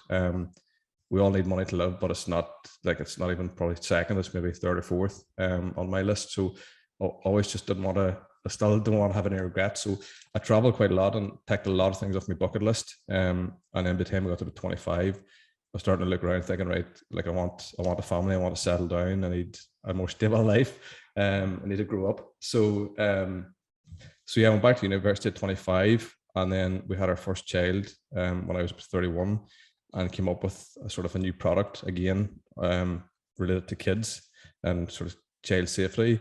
We all need money to live, but it's not even probably second, it's maybe third or fourth on my list. So I always just I still don't want to have any regrets. So I traveled quite a lot and ticked a lot of things off my bucket list. And then by the time I got to the 25, I was starting to look around thinking, right, like I want a family, I want to settle down, I need a more stable life, I need to grow up. So yeah, I went back to university at 25, and then we had our first child when I was 31, and came up with a sort of a new product again related to kids and sort of child safety.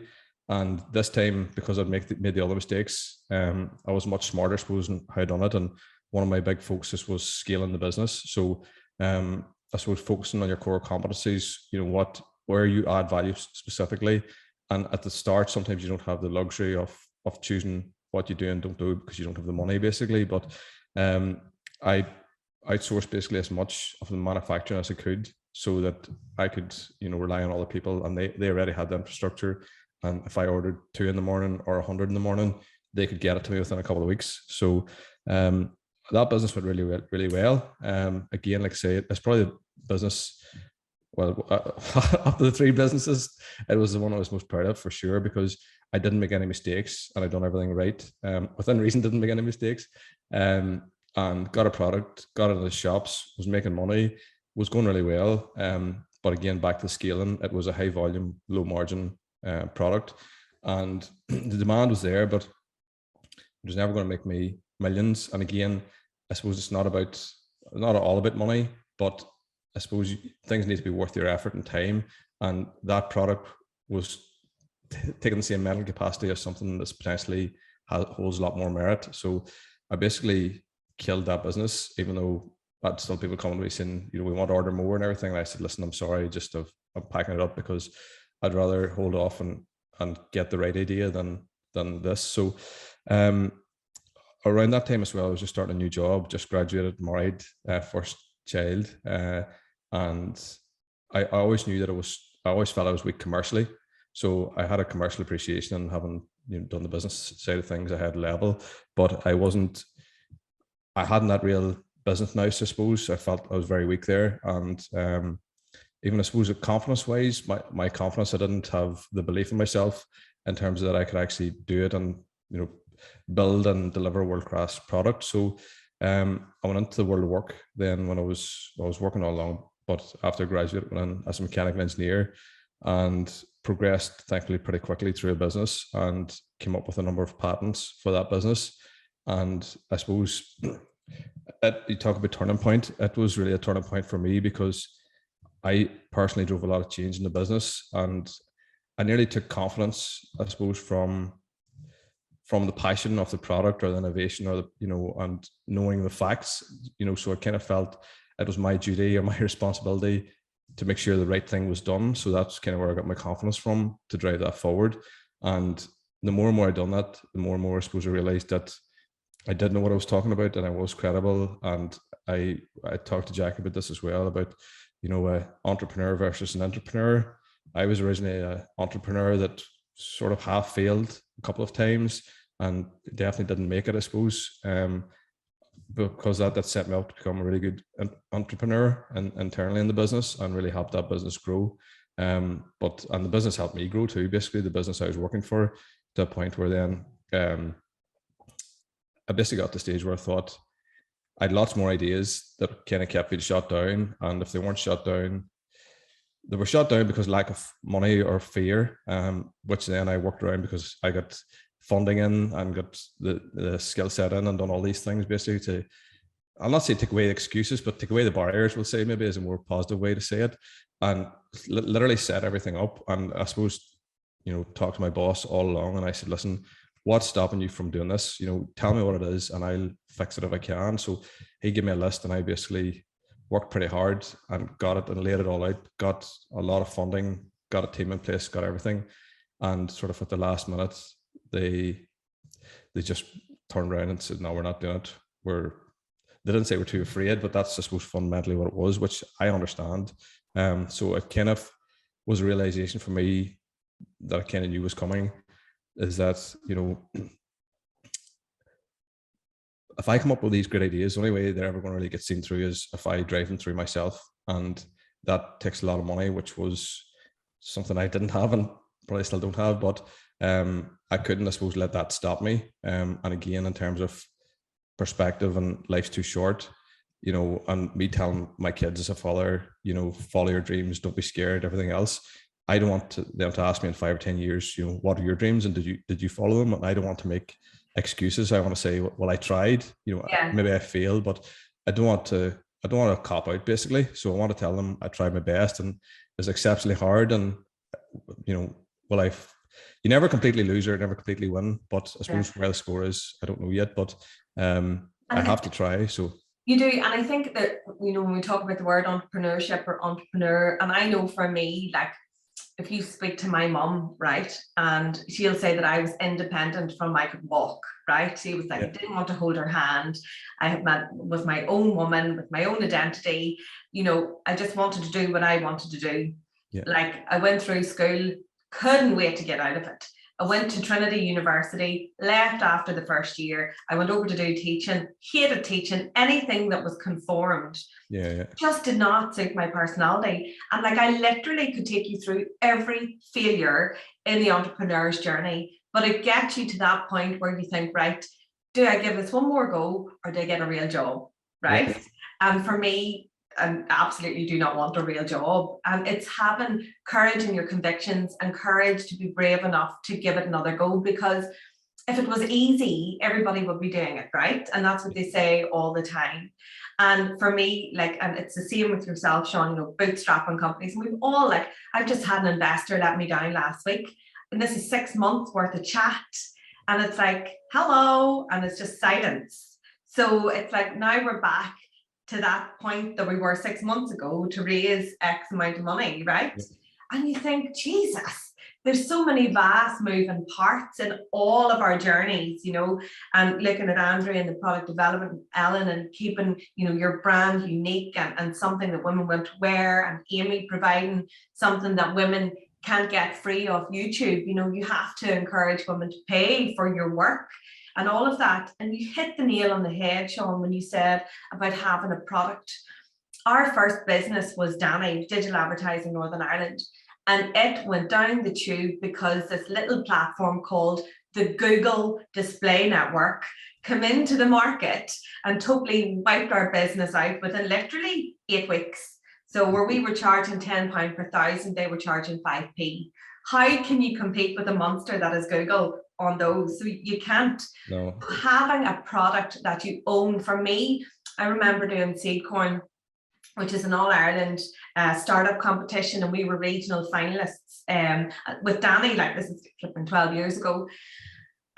And this time, because I'd made the other mistakes, I was much smarter, I suppose, in how I done it. And one of my big focuses was scaling the business. So I suppose focusing on your core competencies, where you add value specifically. And at the start, sometimes you don't have the luxury of choosing what you do and don't do because you don't have the money, basically. But I outsourced basically as much of the manufacturing as I could, so that I could, rely on other people, and they already had the infrastructure. And if I ordered 2 in the morning or 100 in the morning, they could get it to me within a couple of weeks. So that business went really well. Again, like I say, it's probably the business, well, of the 3 businesses, it was the one I was most proud of, for sure, because I didn't make any mistakes and I done everything right. Within reason, didn't make any mistakes. And got a product, got it in the shops, was making money, was going really well. But again, back to scaling, it was a high volume, low margin product, and the demand was there, but it was never going to make me millions. And again, I suppose it's not all about money, but I suppose things need to be worth your effort and time. And that product was taking the same mental capacity as something that's potentially holds a lot more merit. So I basically killed that business, even though I'd still people coming to me saying, we want to order more and everything. And I said, listen, I'm sorry, I'm packing it up, because I'd rather hold off and get the right idea than this. So around that time as well, I was just starting a new job, just graduated, married, first child. And I always knew that I always felt I was weak commercially. So I had a commercial appreciation, and having done the business side of things, I had level, but I hadn't that real business nous, I suppose. I felt I was very weak there. And even I suppose confidence wise, my confidence, I didn't have the belief in myself in terms of that I could actually do it and, build and deliver a world-class product. So I went into the world of work then when I was working all along, but after I graduated, went in as a mechanical engineer and progressed, thankfully, pretty quickly through a business and came up with a number of patents for that business. And I suppose you talk about turning point, it was really a turning point for me, because I personally drove a lot of change in the business, and I nearly took confidence, I suppose, from the passion of the product or the innovation, or and knowing the facts, so I kind of felt it was my duty or my responsibility to make sure the right thing was done. So that's kind of where I got my confidence from, to drive that forward. And the more and more I done that, the more and more I suppose I realized that I did know what I was talking about, and I was credible. And I talked to Jack about this as well, about, entrepreneur versus an entrepreneur. I was originally an entrepreneur that sort of half failed a couple of times and definitely didn't make it, I suppose, because that set me up to become a really good entrepreneur and internally in the business, and really helped that business grow. And the business helped me grow too. Basically, the business I was working for, to a point where then I basically got to the stage where I thought I had lots more ideas that kind of kept being shut down. And if they weren't shut down, they were shut down because lack of money or fear, which then I worked around because I got funding in and got the skill set in and done all these things basically to, I'll not say take away the excuses, but take away the barriers, we'll say, maybe is a more positive way to say it, and literally set everything up. And I suppose, talk to my boss all along, and I said, listen, what's stopping you from doing this? Tell me what it is and I'll fix it if I can. So he gave me a list, and I basically worked pretty hard and got it and laid it all out, got a lot of funding, got a team in place, got everything. And sort of at the last minute, they just turned around and said, no, we're not doing it. They didn't say we're too afraid, but that's, I suppose, fundamentally what it was, which I understand. So it kind of was a realization for me that I kind of knew was coming, is that, if I come up with these great ideas, the only way they're ever going to really get seen through is if I drive them through myself. And that takes a lot of money, which was something I didn't have and probably still don't have, but I couldn't, I suppose, let that stop me. And again, in terms of perspective, and life's too short, and me telling my kids as a father, follow your dreams, don't be scared, everything else. I don't want them to ask me in 5 or 10 years, what are your dreams and did you follow them? And I don't want to make excuses. I want to say, well, I tried, maybe I failed, but I don't want to cop out basically. So I want to tell them I tried my best and it's exceptionally hard. And, you never completely lose or never completely win, but I suppose where the score is, I don't know yet, but I have to try. So you do. And I think that, when we talk about the word entrepreneurship or entrepreneur, and I know for me, like, if you speak to my mum, right, and she'll say that I was independent from I could walk, right? She was like, I didn't want to hold her hand. Was my own woman with my own identity. You know, I just wanted to do what I wanted to do. Yeah. Like, I went through school, couldn't wait to get out of it. I went to Trinity University, left after the first year. I went over to do teaching, hated teaching, anything that was conformed. Just did not suit my personality. And like, I literally could take you through every failure in the entrepreneur's journey, but it gets you to that point where you think, right, do I give this one more go or do I get a real job, right? Yeah. And for me, I absolutely do not want a real job. And it's having courage in your convictions and courage to be brave enough to give it another go, because if it was easy, everybody would be doing it, right? And that's what they say all the time. And for me, like, and it's the same with yourself, Sean, you know, bootstrapping companies. And we've all, like, I've just had an investor let me down last week. And this is 6 months worth of chat. And it's like, hello, and it's just silence. So it's like, now we're back to that point that we were 6 months ago to raise X amount of money, right? Yeah. And you think, Jesus, there's so many vast moving parts in all of our journeys, you know, and looking at Andrea and the product development, Ellen, and keeping, you know, your brand unique and something that women want to wear, and Aimee providing something that women can't get free off YouTube. You know, you have to encourage women to pay for your work and all of that. And you hit the nail on the head, Sean, when you said about having a product. Our first business was Danny, Digital Advertising Northern Ireland. And it went down the tube because this little platform called the Google Display Network came into the market and totally wiped our business out within literally 8 weeks. So where we were charging £10 per 1,000, they were charging 5p. How can you compete with a monster that is Google on those? So you can't. No. Having a product that you own, for me, I remember doing Seedcorn, which is an All-Ireland startup competition, and we were regional finalists with Danny, like, this is flipping 12 years ago.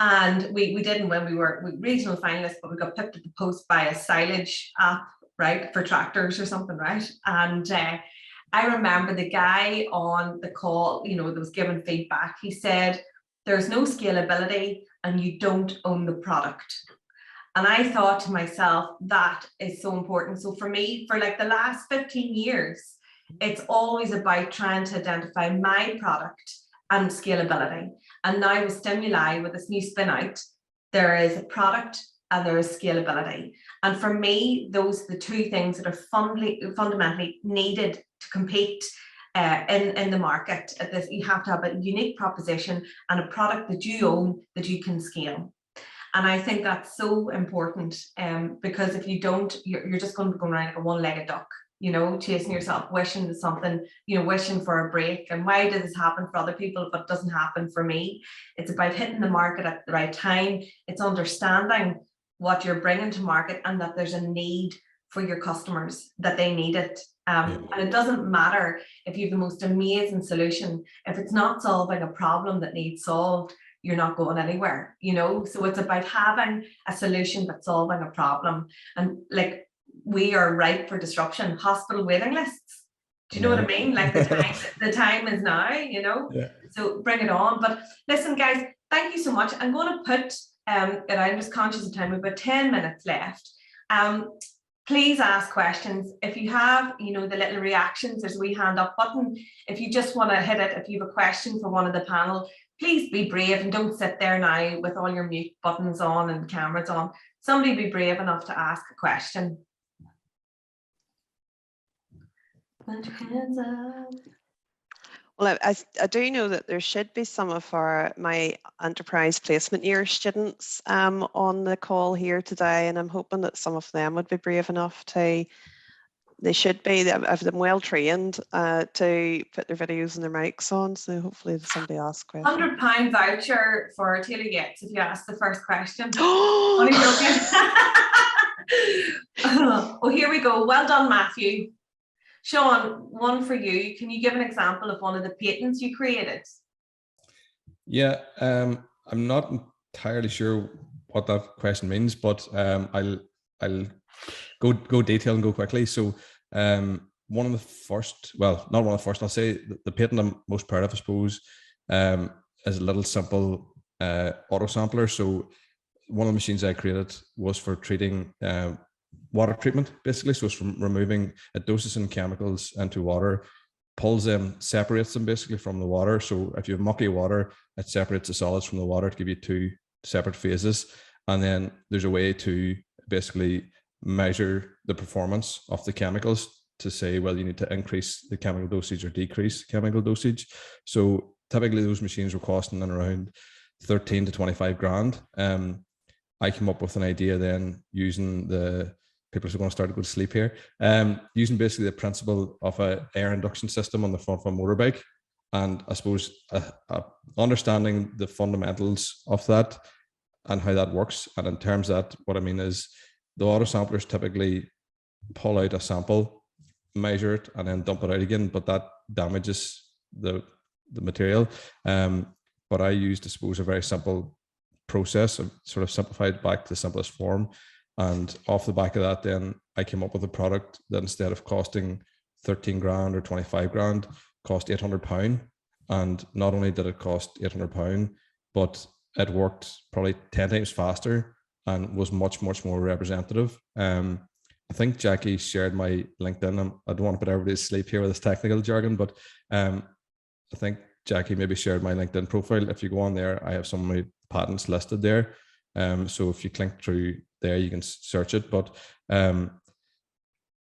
And we didn't win, we were regional finalists, but we got picked at the post by a silage app, right, for tractors or something, right? And I remember the guy on the call, you know, that was giving feedback, he said, there's no scalability and you don't own the product. And I thought to myself, that is so important. So for me, for like the last 15 years, it's always about trying to identify my product and scalability. And now with Stimul.ai, with this new spin out, there is a product and there is scalability. And for me, those are the two things that are fundamentally needed to compete in the market. You have to have a unique proposition and a product that you own that you can scale. And I think that's so important, because if you don't, you're just going to go around like a one-legged duck, you know, chasing yourself, wishing something, you know, wishing for a break. And why does this happen for other people but it doesn't happen for me? It's about hitting the market at the right time. It's understanding what you're bringing to market and that there's a need for your customers, that they need it. And it doesn't matter if you have the most amazing solution. If it's not solving a problem that needs solved, you're not going anywhere, you know? So it's about having a solution that's solving a problem. And like, we are ripe for disruption. Hospital waiting lists. Do you know what I mean? Like, the time is now, you know? Yeah. So bring it on. But listen, guys, thank you so much. I'm going to put, and I'm just conscious of time, we've got 10 minutes left. Please ask questions. If you have, you know, the little reactions, there's a wee hand up button. If you just want to hit it, if you have a question for one of the panel, please be brave and don't sit there now with all your mute buttons on and cameras on. Somebody be brave enough to ask a question. Put your hands up. Well, I do know that there should be some of my enterprise placement year students on the call here today, and I'm hoping that some of them would be brave enough to. They should be. I've them well trained to put their videos and their mics on. So hopefully somebody asks questions. £100 voucher for Taylor Yates if you ask the first question. Oh, here we go. Well done, Matthew. Sean, one for you. Can you give an example of one of the patents you created? Yeah, I'm not entirely sure what that question means, but I'll go detail and go quickly. So one of the first, well, not one of the first, I'll say the patent I'm most proud of, I suppose, is a little simple auto sampler. So one of the machines I created was for treating water treatment, basically. So it's from removing, it doses in chemicals into water, pulls them, separates them basically from the water. So if you have mucky water, it separates the solids from the water to give you two separate phases. And then there's a way to basically measure the performance of the chemicals to say, well, you need to increase the chemical dosage or decrease chemical dosage. So typically those machines were costing in around 13 to 25 grand. I came up with an idea then using the people who are going to start to go to sleep here, using basically the principle of an air induction system on the front of a motorbike. And I suppose understanding the fundamentals of that and how that works. And in terms of that, what I mean is the auto samplers typically pull out a sample, measure it, and then dump it out again, but that damages the material. But I used, I suppose, a very simple process, sort of simplified back to the simplest form. And off the back of that, then I came up with a product that instead of costing 13 grand or 25 grand, cost £800. And not only did it cost £800, but it worked probably 10 times faster and was much, much more representative. I think Jackie shared my LinkedIn. I don't want to put everybody to sleep here with this technical jargon, but I think Jackie maybe shared my LinkedIn profile. If you go on there, I have some of my patents listed there. So if you click through there, you can search it. But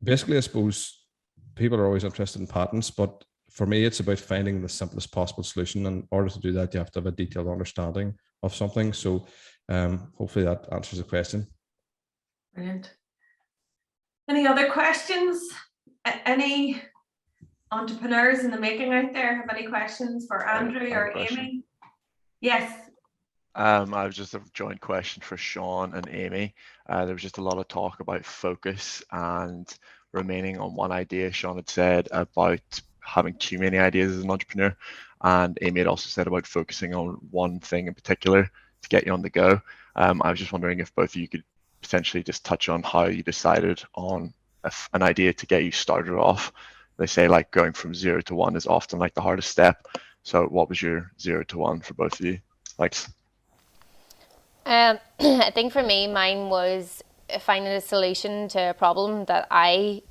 basically, I suppose people are always interested in patents, but for me, it's about finding the simplest possible solution. And in order to do that, you have to have a detailed understanding of something. So hopefully that answers the question. Brilliant. Any other questions? Any entrepreneurs in the making out there have any questions for Andrew or Aimee? Yes. I was just a joint question for Sean and Aimee. There was just a lot of talk about focus and remaining on one idea. Sean had said about having too many ideas as an entrepreneur, and Aimee had also said about focusing on one thing in particular to get you on the go. I was just wondering if both of you could potentially just touch on how you decided on an idea to get you started off. They say like going from 0 to 1 is often like the hardest step. So what was your 0 to 1 for both of you? Thanks. I think for me, mine was finding a solution to a problem that I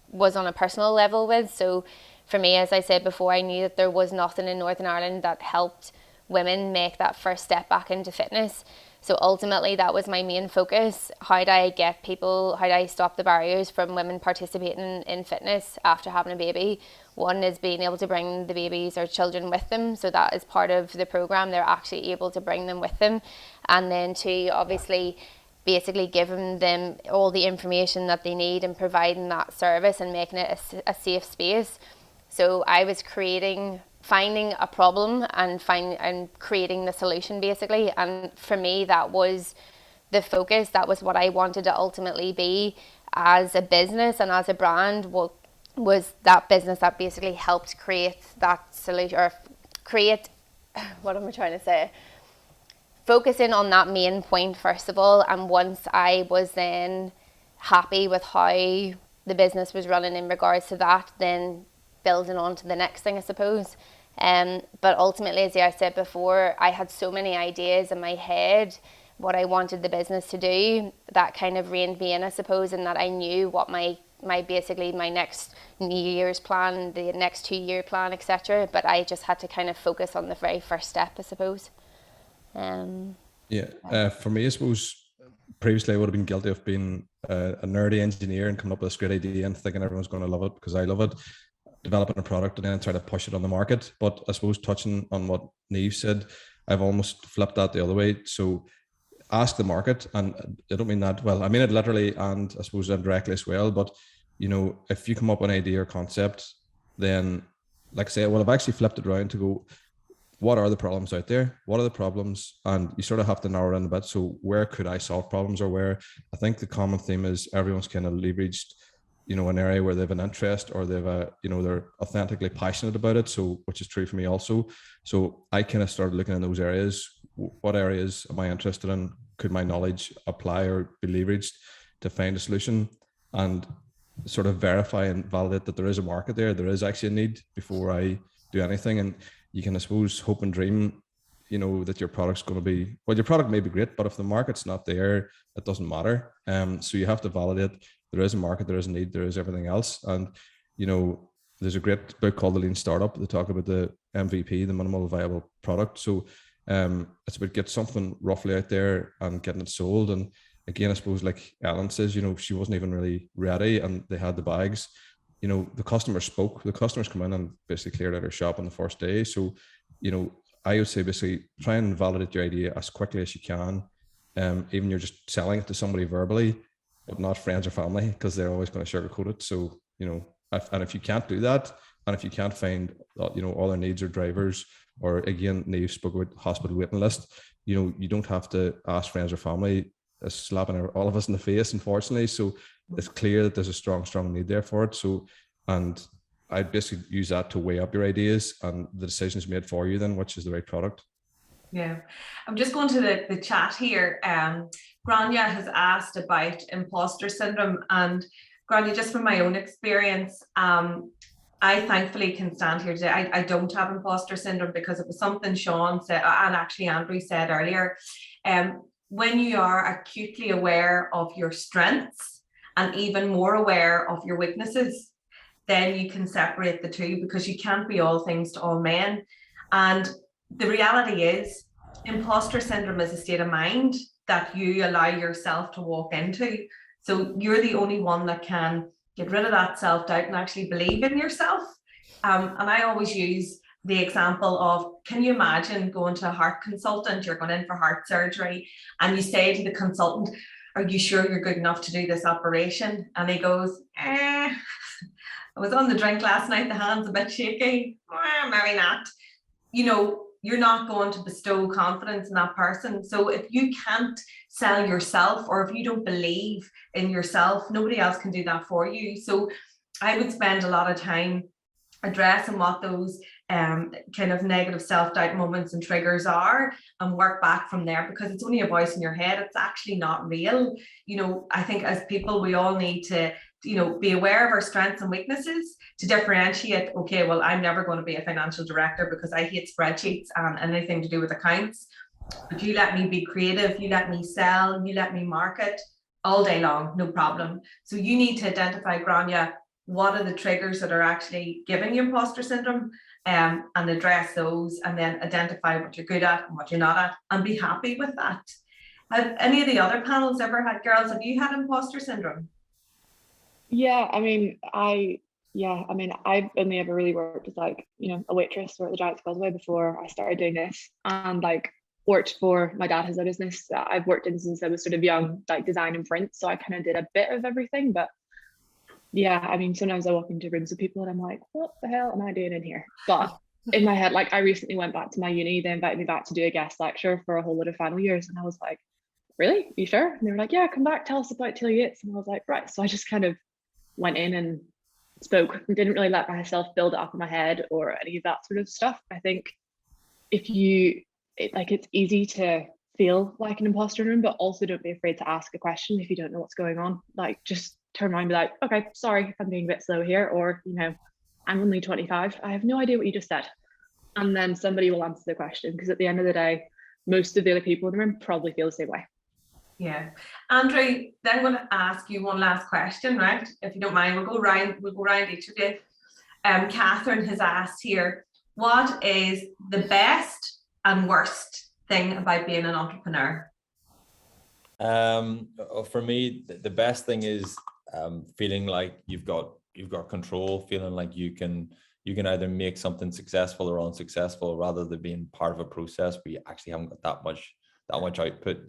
was on a personal level with. So for me, as I said before, I knew that there was nothing in Northern Ireland that helped women make that first step back into fitness. So ultimately, that was my main focus. How do I get people, how do I stop the barriers from women participating in fitness after having a baby? One is being able to bring the babies or children with them. So that is part of the program. They're actually able to bring them with them. And then two, obviously, basically giving them all the information that they need and providing that service and making it a safe space. So I was finding a problem and creating the solution basically. And for me, that was the focus. That was what I wanted to ultimately be as a business and as a brand, was that business that basically helped create that solution, or create, what am I trying to say? Focusing on that main point first of all. And once I was then happy with how the business was running in regards to that, then building on to the next thing, I suppose. But ultimately, as I said before, I had so many ideas in my head what I wanted the business to do that kind of reined me in, I suppose, and that I knew what my basically my next New Year's plan, the next 2-year plan, etc. But I just had to kind of focus on the very first step, I suppose. For me, I suppose previously I would have been guilty of being a nerdy engineer and coming up with this great idea and thinking everyone's going to love it because I love it, developing a product and then try to push it on the market. But I suppose touching on what Naomh said, I've almost flipped that the other way. So ask the market, and I don't mean that, well, I mean it literally and I suppose indirectly as well. But, you know, if you come up with an idea or concept, then like I say, well, I've actually flipped it around to go, what are the problems out there? What are the problems? And you sort of have to narrow in a bit. So where could I solve problems, or where I think the common theme is everyone's kind of leveraged, you know, an area where they have an interest or they've they're authentically passionate about it. So, which is true for me also. So I kind of started looking in those areas. What areas am I interested in? Could my knowledge apply or be leveraged to find a solution? And sort of verify and validate that there is a market there is actually a need before I do anything. And you can, I suppose, hope and dream, you know, that your product's going to be, well, your product may be great, but if the market's not there, it doesn't matter. So you have to validate there is a market, there is a need, there is everything else. And, you know, there's a great book called The Lean Startup. They talk about the MVP, the minimal viable product. So it's about get something roughly out there and getting it sold. And again, I suppose, like Ellen says, you know, she wasn't even really ready and they had the bags. You know, the customers spoke. The customers come in and basically cleared out her shop on the first day. So, you know, I would say basically try and validate your idea as quickly as you can. Even you're just selling it to somebody verbally, but not friends or family, because they're always going to sugarcoat it. So, you know, and if you can't do that, and if you can't find, you know, all their needs or drivers, or again, you spoke about hospital waiting list, you know, you don't have to ask friends or family. It's slapping all of us in the face, unfortunately. So it's clear that there's a strong need there for it. So, and I basically use that to weigh up your ideas and the decisions made for you then, which is the right product. Yeah, I'm just going to the chat here. Grania has asked about imposter syndrome, and Grania, just from my own experience, I thankfully can stand here today. I don't have imposter syndrome because it was something Sean said, and actually Andrew said earlier. When you are acutely aware of your strengths and even more aware of your weaknesses, then you can separate the two, because you can't be all things to all men. And the reality is, imposter syndrome is a state of mind that you allow yourself to walk into. So you're the only one that can get rid of that self-doubt and actually believe in yourself. And I always use the example of, can you imagine going to a heart consultant? You're going in for heart surgery and you say to the consultant, are you sure you're good enough to do this operation? And he goes, I was on the drink last night, the hand's a bit shaky. Maybe not. You know, you're not going to bestow confidence in that person. So if you can't sell yourself, or if you don't believe in yourself, nobody else can do that for you. So I would spend a lot of time addressing what those kind of negative self-doubt moments and triggers are, and work back from there, because it's only a voice in your head. It's actually not real. You know, I think as people, we all need to, you know, be aware of our strengths and weaknesses to differentiate. Okay, well, I'm never going to be a financial director because I hate spreadsheets and anything to do with accounts. But you let me be creative, you let me sell, you let me market all day long, no problem. So you need to identify, Grania, what are the triggers that are actually giving you imposter syndrome, and address those, and then identify what you're good at and what you're not at, and be happy with that. Have any of the other panels ever had, girls, have you had imposter syndrome? Yeah, I mean, I've only ever really worked as, like, you know, a waitress or at the Giants Causeway before I started doing this, and like worked for, my dad has a business that I've worked in since I was sort of young, like design and print. So I kind of did a bit of everything. But yeah, I mean, sometimes I walk into rooms with people and I'm like, what the hell am I doing in here? But in my head, like, I recently went back to my uni. They invited me back to do a guest lecture for a whole lot of final years. And I was like, really? You sure? And they were like, yeah, come back, tell us about Taylor Yates. And I was like, right. So I just kind of went in and spoke and didn't really let myself build it up in my head or any of that sort of stuff. I think if it's easy to feel like an imposter room, but also don't be afraid to ask a question if you don't know what's going on. Like, just turn around and be like, okay, sorry if I'm being a bit slow here, or, you know, I'm only 25, I have no idea what you just said. And then somebody will answer the question, because at the end of the day, most of the other people in the room probably feel the same way. Yeah. Andrew, then I'm going to ask you one last question, right? If you don't mind, we'll go around each of you. Catherine has asked here, what is the best and worst thing about being an entrepreneur? For me, the best thing is feeling like you've got control, feeling like you can either make something successful or unsuccessful, rather than being part of a process where you actually haven't got that much output.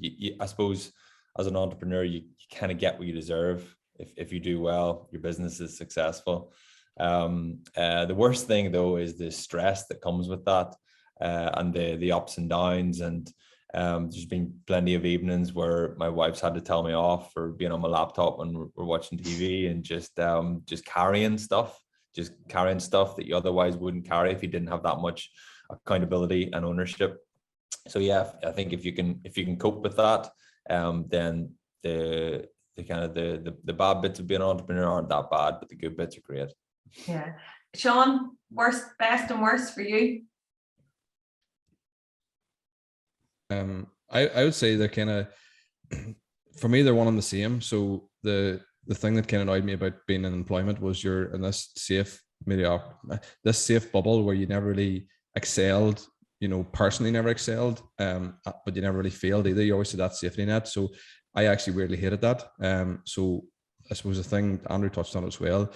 I suppose as an entrepreneur, you kind of get what you deserve. If you do well, your business is successful. The worst thing though is the stress that comes with that, and the ups and downs. And there's been plenty of evenings where my wife's had to tell me off for being on my laptop when we're watching TV and just carrying stuff that you otherwise wouldn't carry if you didn't have that much accountability and ownership. So yeah, I think if you can cope with that, then kind of the bad bits of being an entrepreneur aren't that bad, but the good bits are great. Yeah. Sean, best and worst for you? I would say they're kind of, for me, they're one and the same. So the thing that kind of annoyed me about being in employment was you're in this safe bubble where you never really excelled, personally never excelled, but you never really failed either. You always had that safety net. So I actually weirdly hated that. So I suppose the thing Andrew touched on as well,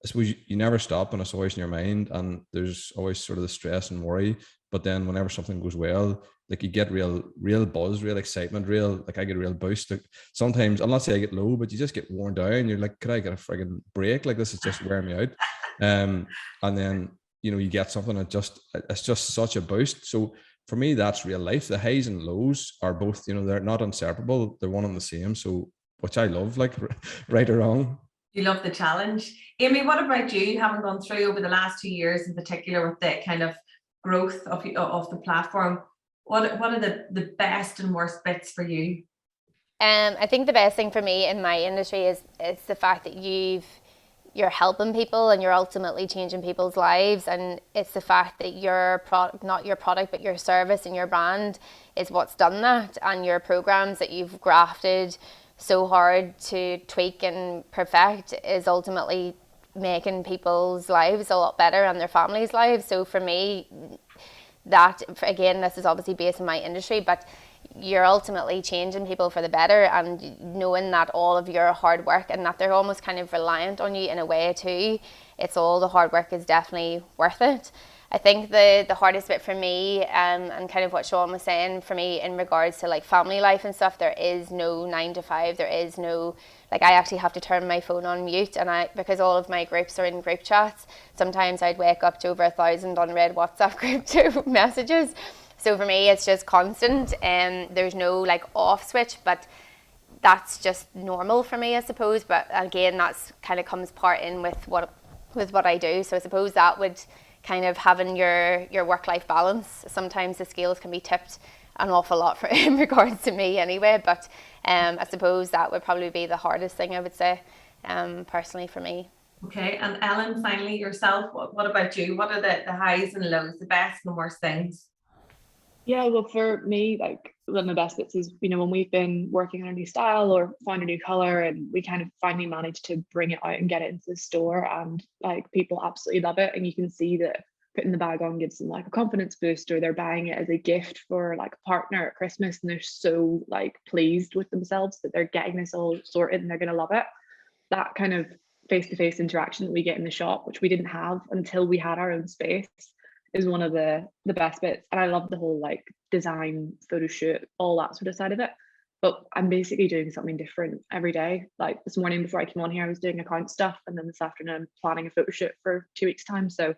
I suppose you never stop and it's always in your mind, and there's always sort of the stress and worry. But then whenever something goes well, like you get real buzz, real excitement, like I get a real boost. Like sometimes, I'm not saying I get low, but you just get worn down. You're like, could I get a friggin' break? Like this is just wearing me out. And then, you get something that it's just such a boost. So for me, that's real life. The highs and lows are both, they're not inseparable. They're one and the same. So, which I love, like right or wrong. You love the challenge. Aimee, what about you? Having gone through over the last 2 years in particular with the kind of growth of the platform, what are the best and worst bits for you? I think the best thing for me in my industry is the fact that you're helping people and you're ultimately changing people's lives, and it's the fact that your product, not your product, but your service and your brand is what's done that, and your programs that you've grafted so hard to tweak and perfect is ultimately making people's lives a lot better and their families' lives. So for me, that, again, this is obviously based in my industry, but you're ultimately changing people for the better, and knowing that all of your hard work and that they're almost kind of reliant on you in a way too, it's all the hard work is definitely worth it. I think the hardest bit for me, and kind of what Sean was saying, for me in regards to like family life and stuff, there is no 9 to 5, there is no, like I actually have to turn my phone on mute, and because all of my groups are in group chats, sometimes I'd wake up to over 1,000 unread WhatsApp group messages. So for me, it's just constant, and there's no like off switch, but that's just normal for me, I suppose. But again, that's kind of comes part in with what I do. So I suppose that would kind of having your work-life balance. Sometimes the scales can be tipped an awful lot in regards to me anyway. But I suppose that would probably be the hardest thing, I would say, personally for me. Okay, and Ellen, finally yourself, what about you? What are the highs and lows, the best and the worst things? Yeah, well, for me, like one of the best bits is, when we've been working on a new style or found a new color, and we kind of finally managed to bring it out and get it into the store, and like people absolutely love it. And you can see that putting the bag on gives them like a confidence boost, or they're buying it as a gift for like a partner at Christmas, and they're so like pleased with themselves that they're getting this all sorted and they're going to love it. That kind of face-to-face interaction that we get in the shop, which we didn't have until we had our own space, is one of the best bits. And I love the whole like design, photo shoot, all that sort of side of it. But I'm basically doing something different every day. Like this morning before I came on here, I was doing account stuff, and then this afternoon I'm planning a photo shoot for 2 weeks' time. So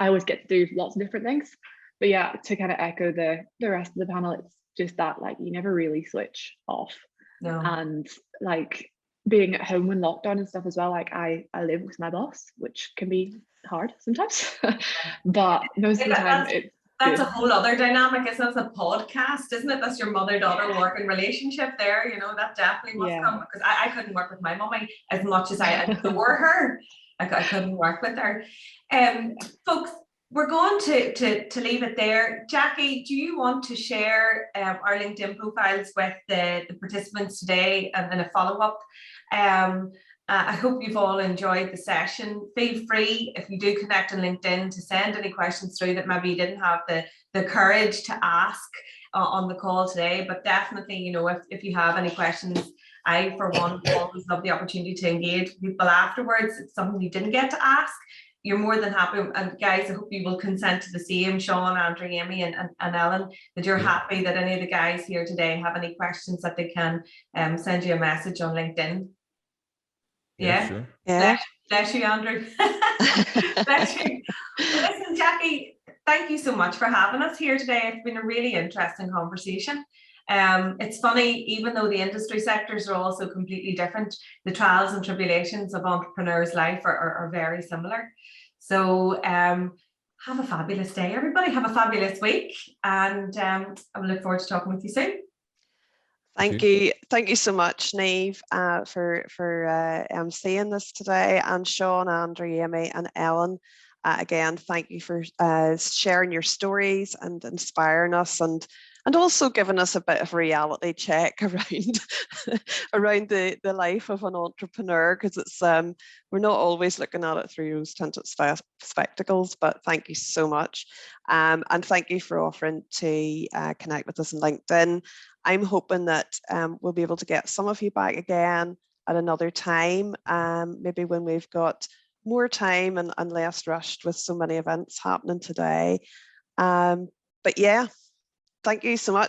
I always get to do lots of different things. But yeah, to kind of echo the rest of the panel, it's just that like you never really switch off. No. And like being at home when lockdown and stuff as well, like I live with my boss, which can be hard sometimes. But most of the time that's a whole other dynamic. That's a podcast, isn't it? That's your mother-daughter working relationship there. That definitely must come, because I couldn't work with my mummy as much as I adore her. I couldn't work with her. Folks, we're going to leave it there. Jackie, do you want to share our LinkedIn profiles with the participants today and a follow-up? I hope you've all enjoyed the session. Feel free, if you do connect on LinkedIn, to send any questions through that maybe you didn't have the courage to ask on the call today. But definitely, if you have any questions, I, for one, always love the opportunity to engage people afterwards. It's something you didn't get to ask. You're more than happy. And guys, I hope you will consent to the same, Sean, Andrew, Aimee, and Ellen, that you're happy that any of the guys here today have any questions, that they can send you a message on LinkedIn. Yeah, sure. Yeah. Bless you, Andrew. Bless you. Well, listen, Jackie, thank you so much for having us here today. It's been a really interesting conversation. It's funny, even though the industry sectors are also completely different, the trials and tribulations of entrepreneurs' life are very similar. So have a fabulous day, everybody. Have a fabulous week, and I will look forward to talking with you soon. Thank you so much, Naomh, for emceeing this today, and Sean, Andrew, Aimee, and Ellen. Again, thank you for sharing your stories and inspiring us, and also giving us a bit of reality check around around the life of an entrepreneur, because it's we're not always looking at it through rose-tinted spectacles. But thank you so much, and thank you for offering to connect with us on LinkedIn. I'm hoping that we'll be able to get some of you back again at another time, maybe when we've got more time and less rushed with so many events happening today. But yeah, thank you so much.